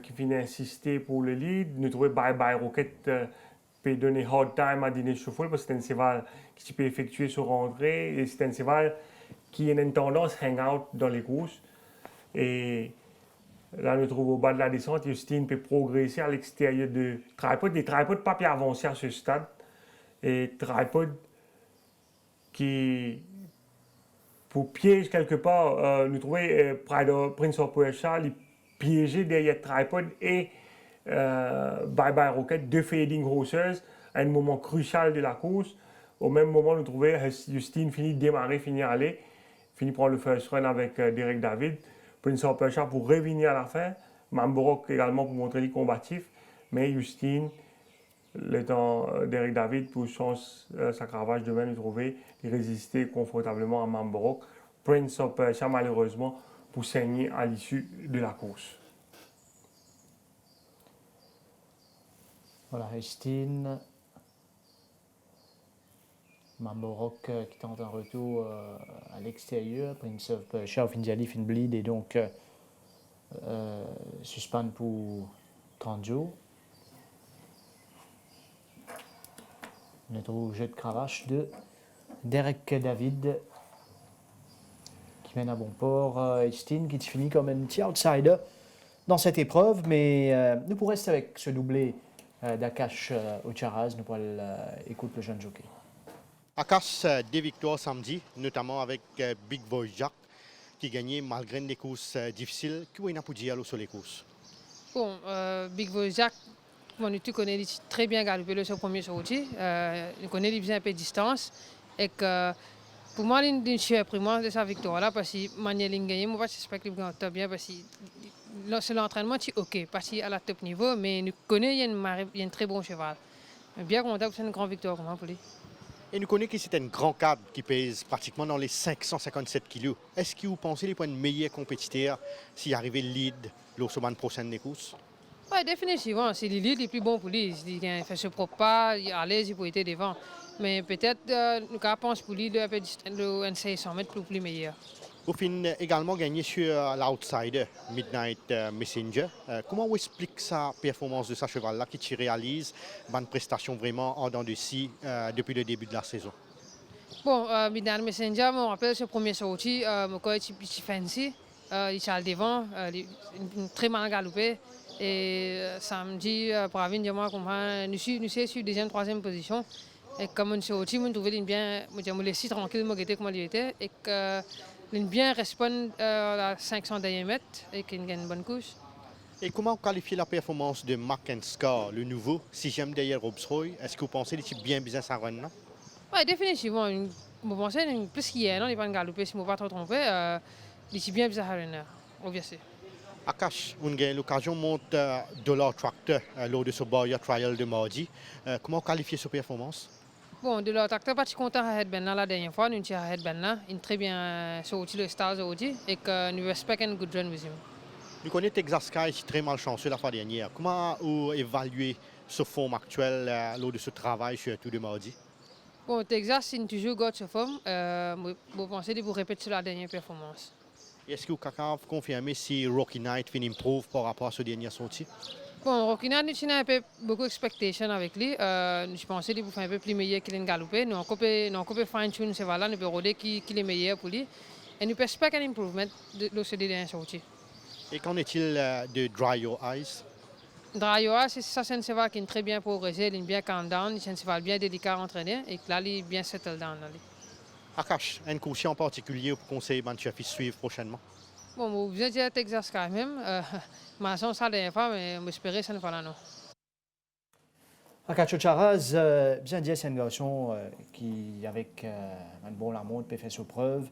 qui finit insister pour le lead. Nous trouvons Bye Bye Rocket peut donner hard time à Dinesh Chauffeur parce que c'est un cheval qui peut effectuer sur rentrée et c'est un cheval qui a une tendance hang out dans les courses. Et là, nous trouvons au bas de la descente, Justine peut progresser à l'extérieur de Tripod. Des Tripod pas plus avancés à ce stade. Et Tripod qui, pour piéger quelque part, nous trouvons Prince of Persia, il piégé derrière Tripod et Bye Bye Rocket, deux fading horses à un moment crucial de la course. Au même moment, nous trouvons Justine finit de démarrer, finit à aller, finit prendre le first run avec Derek David. Prince of Persia pour revenir à la fin, Mamborok également pour montrer les combatifs, mais Justine, le temps Derek David pour chance sa cravache de main, nous trouver et résister confortablement à Mamborok. Prince of Persia malheureusement pour saigner à l'issue de la course. Voilà, Hestin. Mamborok qui tente un retour à l'extérieur. Prince of Persia, Finjali, Finbleed et donc suspend pour 30 jours. On trouve jeu de cravache de Derek David qui mène à bon port. Hestin qui finit comme un petit outsider dans cette épreuve, mais nous pourrons rester avec ce doublé d'Akash Ocharaz. Nous pourrons écouter le jeune jockey. Akash, des victoires samedi, notamment avec Big Boy Jack, qui gagnait malgré des courses difficiles. Qu'est-ce qu'on a pu dire sur les courses? Bon, Big Boy Jack, tu connais très bien galopé le premier sorti. Il connaît bien un peu de distance. Et que, pour moi, je suis vraiment de sa victoire-là parce que manière de gagner, moi, j'espère qu'il va bien parce que c'est l'entraînement, c'est OK, parce qu'il est à la top niveau, mais nous connaissons il y a un très bon cheval. Bien content, c'est une grande victoire pour moi. Et nous connaissons que c'est un grand cadre qui pèse pratiquement dans les 557 kilos. Est-ce que vous pensez qu'il peut être un meilleur compétiteur s'il arrivait lead lors de la prochaine des courses? Oui, définitivement. C'est le lead le plus bon pour lui. Il fait ce propre pas, il est à l'aise, il peut être devant. Mais peut-être nous pensons pour lui de 500 mètres plus meilleur. Vous finissez également gagné sur l'outsider Midnight Messenger. Comment vous expliquez sa performance de ce cheval-là qui réalise une prestation vraiment en dents de scie depuis le début de la saison? Bon, Midnight Messenger, je me rappelle ce premier sorti, mon coach est fancy, il est devant, il est très mal galopé. Et samedi, pour venir moi, nous sommes sur deuxième, troisième position. Et comme on sorti, on trouvait bien, me laisser tranquille, comment il était. Et que bien répond à 500 diamètres et qu'il gagne une bonne course. Et comment qualifier la performance de Mark and Scar, le nouveau 6e derrière Robs Roy? Est-ce que vous pensez qu'il est bien business à run? Oui, définitivement. Je pense que plus qu'hier, il va galoper, si je ne me pas trop tromper, il est bien business à run, obviously. Akash, on a eu l'occasion de monter Dollar Tractor lors de ce barrier trial de mardi. Comment qualifier sa performance? Bon, de l'autre acteur, pas content à Headband la dernière fois, nous avons Headband là, il est très bien sorti le Stars aujourd'hui et que nous respectons un good run with him. Nous connaissons Texas Sky, c'est très malchanceux la fois dernière. Comment vous évaluez ce forme actuel lors de ce travail surtout de mardi? Bon, Texas, il a toujours gardé ce forme. Je pense qu'il faut répéter sur la dernière performance. Est-ce que vous pouvez confirmer si Rocky Knight fait improve par rapport à ce dernier sortie? Bon, Rocky Knight, nous avons beaucoup d'expectations avec lui. Je pensais qu'il pouvait faire un peu plus meilleur qu'il a galopé. Nous avons fine-tune ce cheval-là, nous avons rodé qu'il est meilleur pour lui. Et nous espérons un improvement de ce dernier sortie. Et qu'en est-il de Dry Your Eyes? Dry Your Eyes, c'est un cheval qui est très bien progressé, il est bien calm down, c'est un cheval bien délicat à entraîner et là, il est bien settle down. Akash, un coursier en particulier pour conseiller Manchef suivre prochainement? Bon, vous êtes à Texas quand même. Ma chance ça la dernière fois, mais j'espère que ça ne va pas non. Akash Ocharaz, bien dit, c'est un garçon qui, avec un bon la montre, peut faire ses preuves.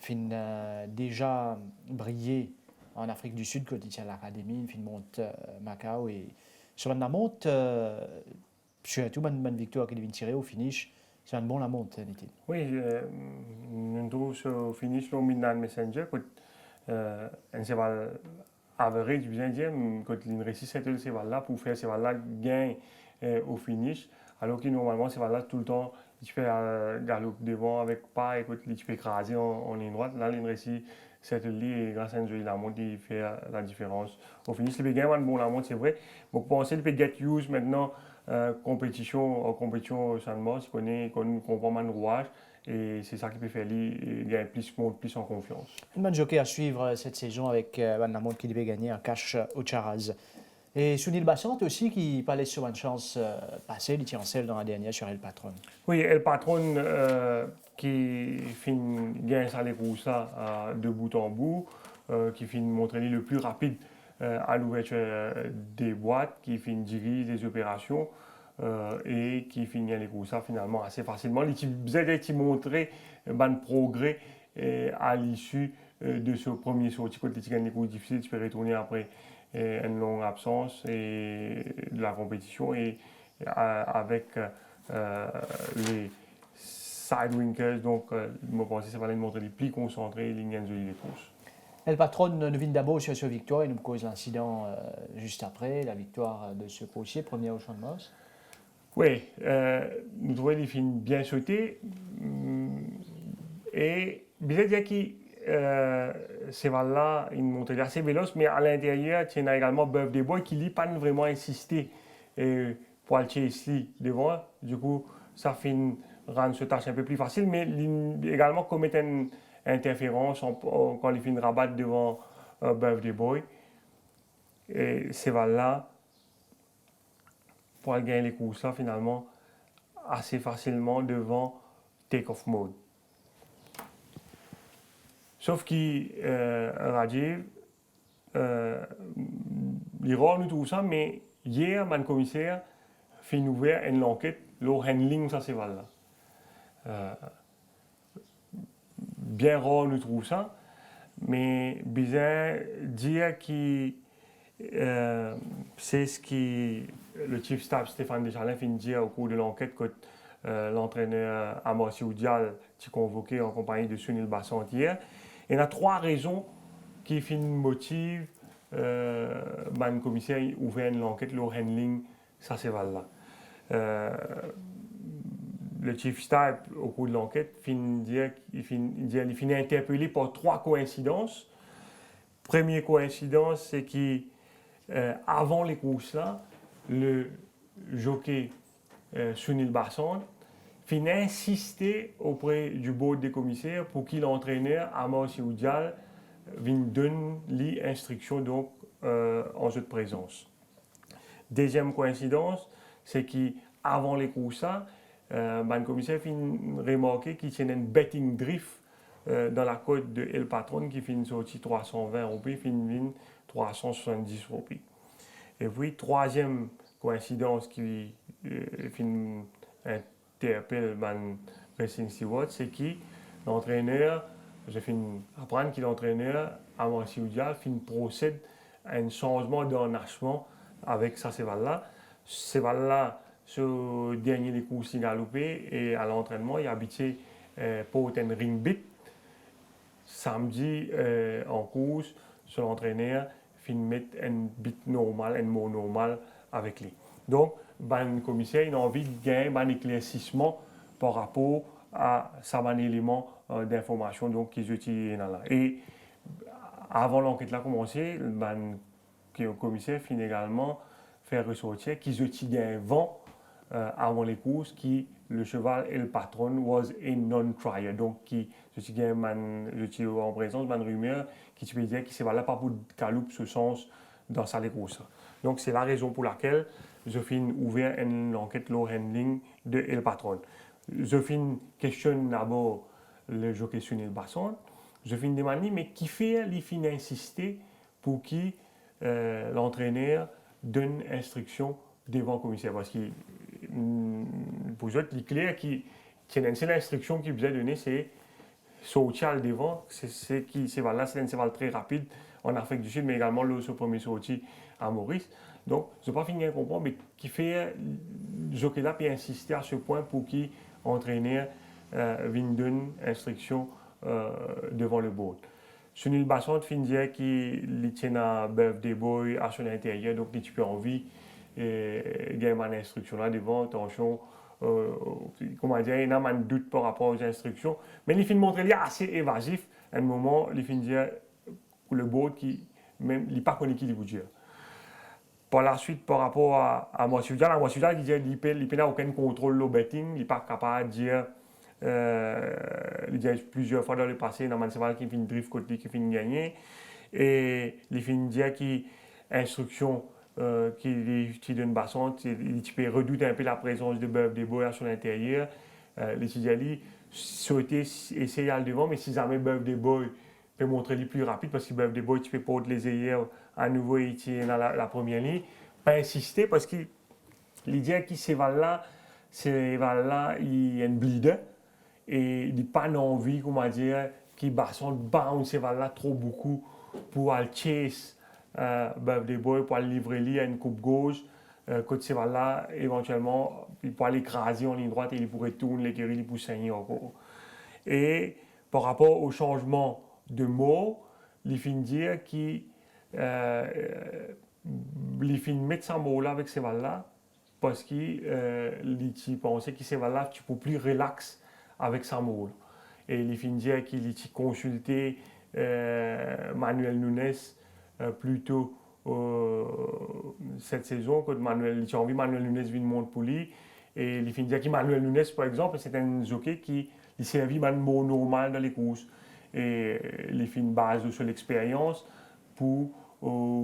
Fin déjà brillé en Afrique du Sud, quand il était à l'académie, fin monte Macao. Et sur la montre, surtout une victoire qu'il vient tirer au finish. C'est un bon la montre, Nitin. Oui, nous trouvons au finish le Midnight Messenger, un cheval average, bien dire, quand il réussit ce cheval-là pour faire ce cheval-là gain au finish, alors que normalement, ce cheval-là, tout le temps, il fait galop devant avec pas, et quand il peut écraser en ligne droite, là, il réussit cette ligne et grâce à une jolie la montre, il fait la différence. Au finish, il peut gagner un bon la montre, c'est vrai. Donc, pour penser, il peut get use maintenant. Compétition seulement, il comprend mal le rouage et c'est ça qui peut faire il y a plus en confiance. Une bonne jockey à suivre cette saison avec Van Lamont qui devait gagner un cash au Charaz. Et Sunil Bassant aussi qui parlait sur une chance passée, il tient en selle dans la dernière sur El Patron. Oui, El Patron qui finit gagne ça les courses là de bout en bout, qui finit montrer le plus rapide à l'ouverture des boîtes, qui finit dirige des opérations et qui finit les courses finalement assez facilement. Vous avez montré un progrès à l'issue de ce premier sortie. Quand il gagne les courses difficiles, tu peux retourner après une longue absence et de la compétition et avec les sidewinkers, donc je pense que ça va les montrer les plus concentrés, les lignes de les courses. Le patron de Vindabo sur ce victoire, il nous cause l'incident juste après, la victoire de ce coursier, premier au Champ de Moss. Oui, nous trouvons les films bien sautés. Et bizarre dire que ces là ils montraient assez véloce, mais à l'intérieur, il y a également Buff des Bois qui n'a pas vraiment insisté pour aller ici devant. Du coup, ça fait rendre ce tâche un peu plus facile, mais également commettre une interférence quand les films rabattent devant Buff des Bois. Et ces là pour gagner les courses là, finalement, assez facilement devant Take-Off Mode. Sauf que Rajiv, l'erreur nous trouve ça, mais hier, le commissaire fait ouvert une enquête, le handling, ça c'est là. Bien rare nous trouve ça, mais bizarre dire que c'est ce qui le chief staff Stéphane Deschalins finit dire au cours de l'enquête que l'entraîneur Amos Youdial est convoqué en compagnie de Sunil Bassant hier. Il y a 3 raisons qui motivent le commissaire à ouvrir l'enquête, le handling, ça c'est là. Le chief staff au cours de l'enquête il finit interpellé par 3 coïncidences. Première coïncidence, c'est qu'avant les courses-là, le jockey Sunil Bassant finit insister auprès du board des commissaires pour que l'entraîneur Amos Youdial donne l'instruction donc en jeu de présence. Deuxième coïncidence, c'est qu'avant les courses-là, le commissaire finit remarquer qu'il y a une betting drift dans la côte de El Patron qui finit sorti 320 roupies, finit 370 roupies. Et puis, troisième coïncidence qui finit interpelle le Racing Steward, c'est que l'entraîneur, je finis apprendre que l'entraîneur, Amos Youdial, procède à un changement d'harnachement avec sa cheval-là. Cheval-là, ce dernier les courses galopé et à l'entraînement, il a habité pour un ring bit. Samedi, en course, sur l'entraîneur finit mettre un bit normal, un mot normal avec lui. Donc, le commissaire il a envie de gagner un éclaircissement par rapport à ça un élément d'information donc qu'ils utilisent là. Et avant l'enquête a commencé, le commissaire finit également faire ressortir qu'ils utilisent un vent avant les courses qui le cheval et le patron was a non-trier. Donc, qui je en présence d'une rumeur qui peut dire que c'est là pas pour caloupe ce sens dans sa course. Donc, c'est la raison pour laquelle je finis ouvert une enquête low handling de El Patron. Je finis questionne d'abord le jockey Sunil Bassant. Je finis demander mais qui fait il finit insister pour qui l'entraîneur donne instruction devant le commissaire parce que pour eux, il est clair que c'est l'instruction qu'il vous a donnée, c'est sortir devant, c'est un cheval très rapide en Afrique du Sud, mais également le premier sorti à Maurice. Donc, je n'ai pas fini de comprendre, mais qui fait le jockey là puis insister à ce point pour qu'il entraîneur vienne donner instruction devant le board. Sunil Bassant finit dire qu'il tient un birthday boy à son intérieur, donc il a envie et gagner une instruction là devant, attention, comment dire, il y a un doute par rapport aux instructions, mais il finit de montrer assez évasif. À un moment, il finit de dire le board qui même il pas connu qui vous dire. Par la suite, par rapport à Moisudal, il dit qu'il n'a aucun contrôle au betting, il n'est pas capable de dire, il dit plusieurs fois dans le passé, dans le qui finit drift côté qui finit gagner, et il finit de dire qu'il instruction qui donne Bassante, il peut redouter un peu la présence de Birthday Boy à son intérieur. Les Tidjali souhaitaient essayer à le devant, mais si jamais Birthday Boy peut montrer les plus rapide, parce que Birthday Boy, tu peux porter les ailleurs à nouveau et il est dans la première ligne, pas insister parce que l'idée qui c'est là, il y a une bleeder et il n'a pas envie, comment dire, qu'il Bassante bounce là trop beaucoup pour aller chase. Birthday Boy pour aller livrer lui à une coupe gauche, côté cheval là, éventuellement, il pourrait l'écraser en ligne droite et il pourrait tourner l'écurie, il pourrait saigner encore. Et par rapport au changement de mot, il finit dire qu'il finit mettre sa mot là avec ces balles-là parce qu'il pensait que ces balles-là, tu peux plus relax avec sa mot. Et il finit dire qu'il a consulté Manuel Nunes plutôt cette saison que Manuel, il a envie Manuel Nunes vienne monter pour lui. Et il finit dire que Manuel Nunes, par exemple, c'est un jockey qui servait de mot normal dans les courses. Et il finit base sur l'expérience pour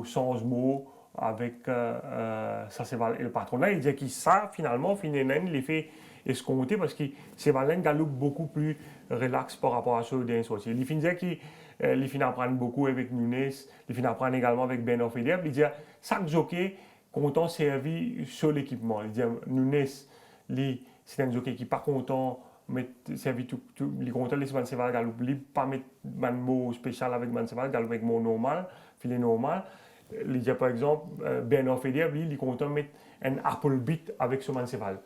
sans mots avec ça c'est le patron là. Il dit que ça finalement il les fait escompter parce que c'est un galop beaucoup plus relax par rapport à ceux d'un sorti. Il finit dire qu'il finit apprendre beaucoup avec Nunes, il finit apprendre également avec Ben Offeder. Il dit chaque jockey content servi sur l'équipement. Il dit Nunes, c'est un jockey qui n'est pas content mais servi tout les content les Manseval galop, il pas mettre un mot spécial avec Manseval galop avec mot normal, filet normal. Il dit par exemple Ben Offeder, il est content de mettre un Apple Beat avec ce Manseval.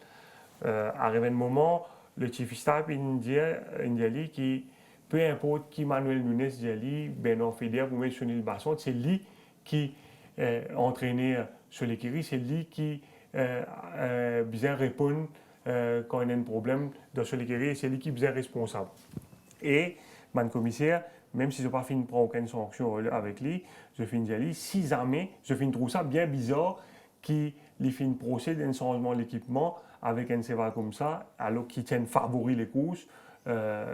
Arrive un moment, le chief staff il dit qui peu importe qui Manuel Nunes dit Ben Offeder ou mettre Sunil Basson, c'est lui qui entraîné sur l'écurie, c'est lui qui bien répond quand il y a un problème dans ce l'écurie, c'est lui qui est responsable. Et mon commissaire, même si je n'ai pas fini de prendre aucune sanction avec lui, je finis dire si jamais, je finis trouver ça bien bizarre qu'il finit procéder d'un changement de l'équipement avec un cheval comme ça, alors qu'il tient favori les courses,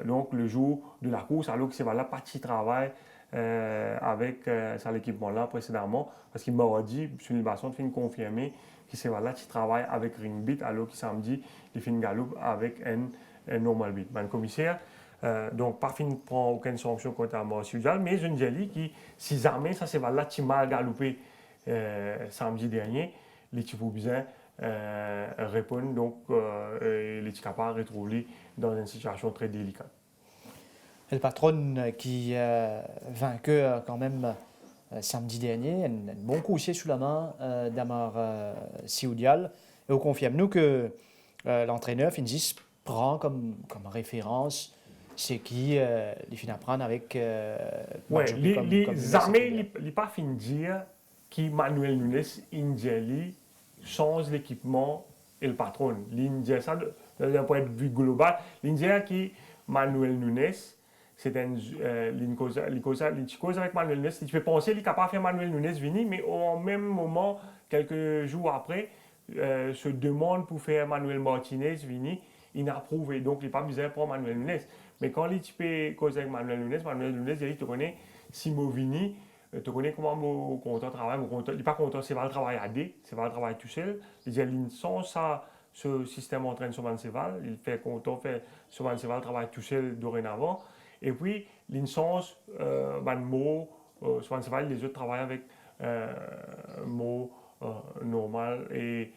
donc le jour de la course, alors que ce cheval-là pas de travail avec ça l'équipement-là précédemment, parce qu'il m'a dit, sur l'innovation, de finir confirmer que ce cheval-là qui travaille avec Ring Beat, alors que samedi, il finit galop avec un normal beat. Ben, le commissaire, donc pas fini de prendre aucune sanction contre Martial Udial, mais je ne dis que si jamais ça cheval-là qui mal galopé samedi dernier, les types besoin répondre, donc les est capable de retrouver dans une situation très délicate. Le patron qui vaincu quand même samedi dernier, un bon coup sous la main d'Amar Sioudial. Et on confirme nous que l'entraîneur Finzis prend comme référence ce qui il finit à prendre avec oui, les armées il pas fin de dire que Manuel Nunes Indiali change l'équipement et le patron. L'India ça d'un point de vue global, l'India qui Manuel Nunes c'est un cause avec Manuel Nunes. Tu peux penser qu'il est capable de faire Manuel Nunes venir, mais au même moment, quelques jours après, se demande pour faire Manuel Martinez venir, il n'a approuvé. Donc, il n'est pas besoin pour Manuel Nunes. Mais quand il peut causer avec Manuel Nunes, il dit tu connais Simo Vini, tu connais comment mon content travaille, il n'est pas content, c'est pas le travail à deux, c'est pas le travail tout seul. Il dit sans ça, ce système entraîne sur Manseval, il fait content, fait sur Manseval travaille tout seul dorénavant. Et puis, l'instance, mot, souvent, les autres travaillent avec mot normal et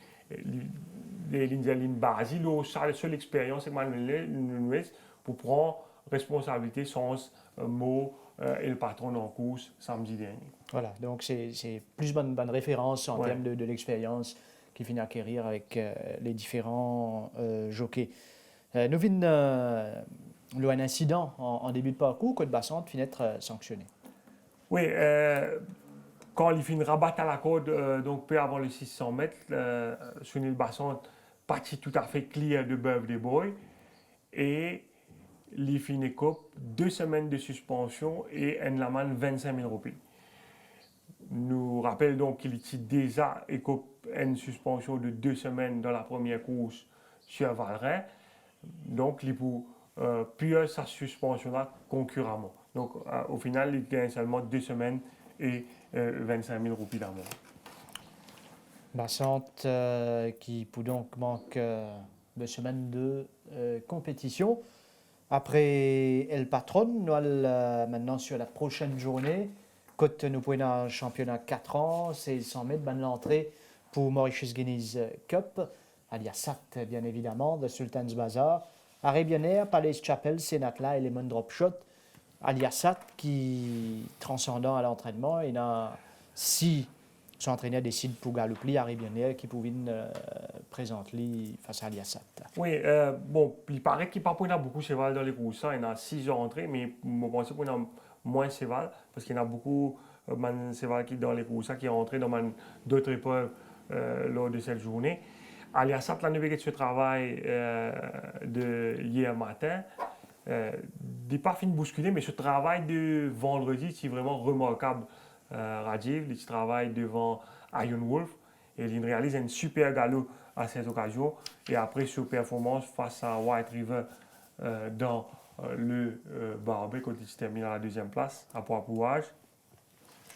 les lignes basiques. La seule expérience avec Manuel Nunes pour prendre responsabilité sans mot et le patron en course samedi dernier. Voilà, donc c'est plus bonne référence en termes de l'expérience qu'il finit à acquérir avec les différents jockeys. Nous venons un incident en début de parcours, Côte Bassante finit être sanctionné. Oui, quand il finit rabattre à la corde, donc peu avant les 600 mètres, Sunil Bassante parti tout à fait clear de Birthday Boy et il finit coupe 2 semaines de suspension et une amende 25 000 roupies. Nous rappelle donc qu'il était déjà une suspension de 2 semaines dans la première course sur Valray, donc il peut puis sa suspension-là concurremment. Donc, au final, il gagne seulement 2 semaines et 25 000 roupies d'amende. Bassante qui peut donc manque 2 semaines de compétition. Après El Patron, nous allons maintenant sur la prochaine journée. Côte nous pouvons un championnat 4 ans, c'est 100 mètres, bonne l'entrée pour Mauritius Guineas Cup, alias SAT bien évidemment, de Sultan's Bazaar. Arabian Palace Chapel, Senatla et Lemon Drop Shot, Aliasat qui, transcendant à l'entraînement, il a 6 entraîneurs décident pour Galopli, Arabian qui pouvaient présenter face à Aliasat. Oui, bon, il paraît qu'il n'y a pas beaucoup de cheval dans les courses, il y en a 6 entrées, mais je pense qu'il y a moins Cheval, parce qu'il y en a beaucoup de Cheval qui dans les courses qui est entré dans d'autres épreuves lors de cette journée. Aliasat, la nouvelle ce travail de hier matin, n'est pas fini de bousculer, mais ce travail de vendredi, c'est vraiment remarquable. Rajiv, il travaille devant Iron Wolf et il réalise un super galop à cette occasion. Et après, sur performance face à White River dans le Barbet, quand il se termine à la deuxième place, à poids-pouage,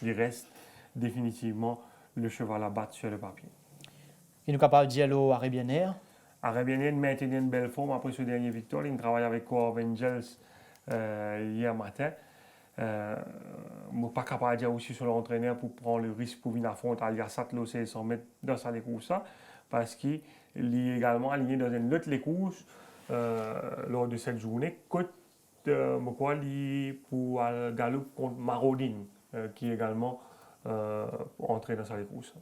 il reste définitivement le cheval à battre sur le papier. Il est capable de dire à Arabian Arabian Air maintient une belle forme après ce dernier victoire. Il travaille avec Core Angels hier matin. Je ne suis pas capable de dire aussi sur l'entraîneur pour prendre le risque pour venir affronter Aliasat l'OC sans mettre dans sa course parce qu'il est également aligné dans une autre course lors de cette journée pour le galop contre Marodine qui est également entré dans sa course.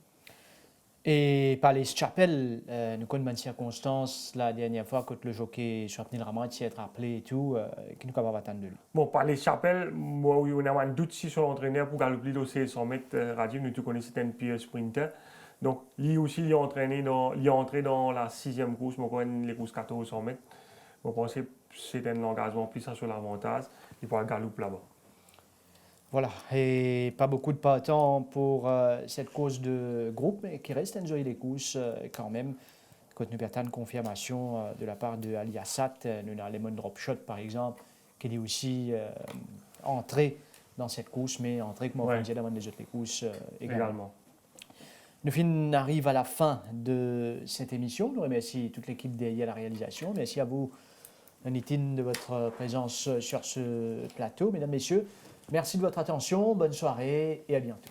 Et par les Chapelle, nous connaissons une circonstance la dernière fois quand le jockey Chapnil Ramat s'y est appelé et tout, qui nous capable d'attendre de lui. Bon, par les Chapelle, moi, on a un doute sur l'entraîneur pour galoper l'OC 100 mètres. Rajiv, nous connaissons un pire sprinter. Donc, lui aussi, il est entré dans la 6e course, moi, les courses 1400 mètres. Je pense que c'est un engagement plus sur l'avantage. Il pourra galoper là-bas. Voilà, et pas beaucoup de partants pour cette course de groupe, mais qui reste enjoy les courses quand même. Quand nous avons une confirmation de la part de Aliasat, nous avons Lemon Drop Shot par exemple, qui est aussi entré dans cette course, mais entré comme on va dire dans les autres courses également. Nous arrivons à la fin de cette émission. Nous remercions toute l'équipe derrière la réalisation. Merci à vous, Nitine, de votre présence sur ce plateau. Mesdames, Messieurs, merci de votre attention, bonne soirée et à bientôt.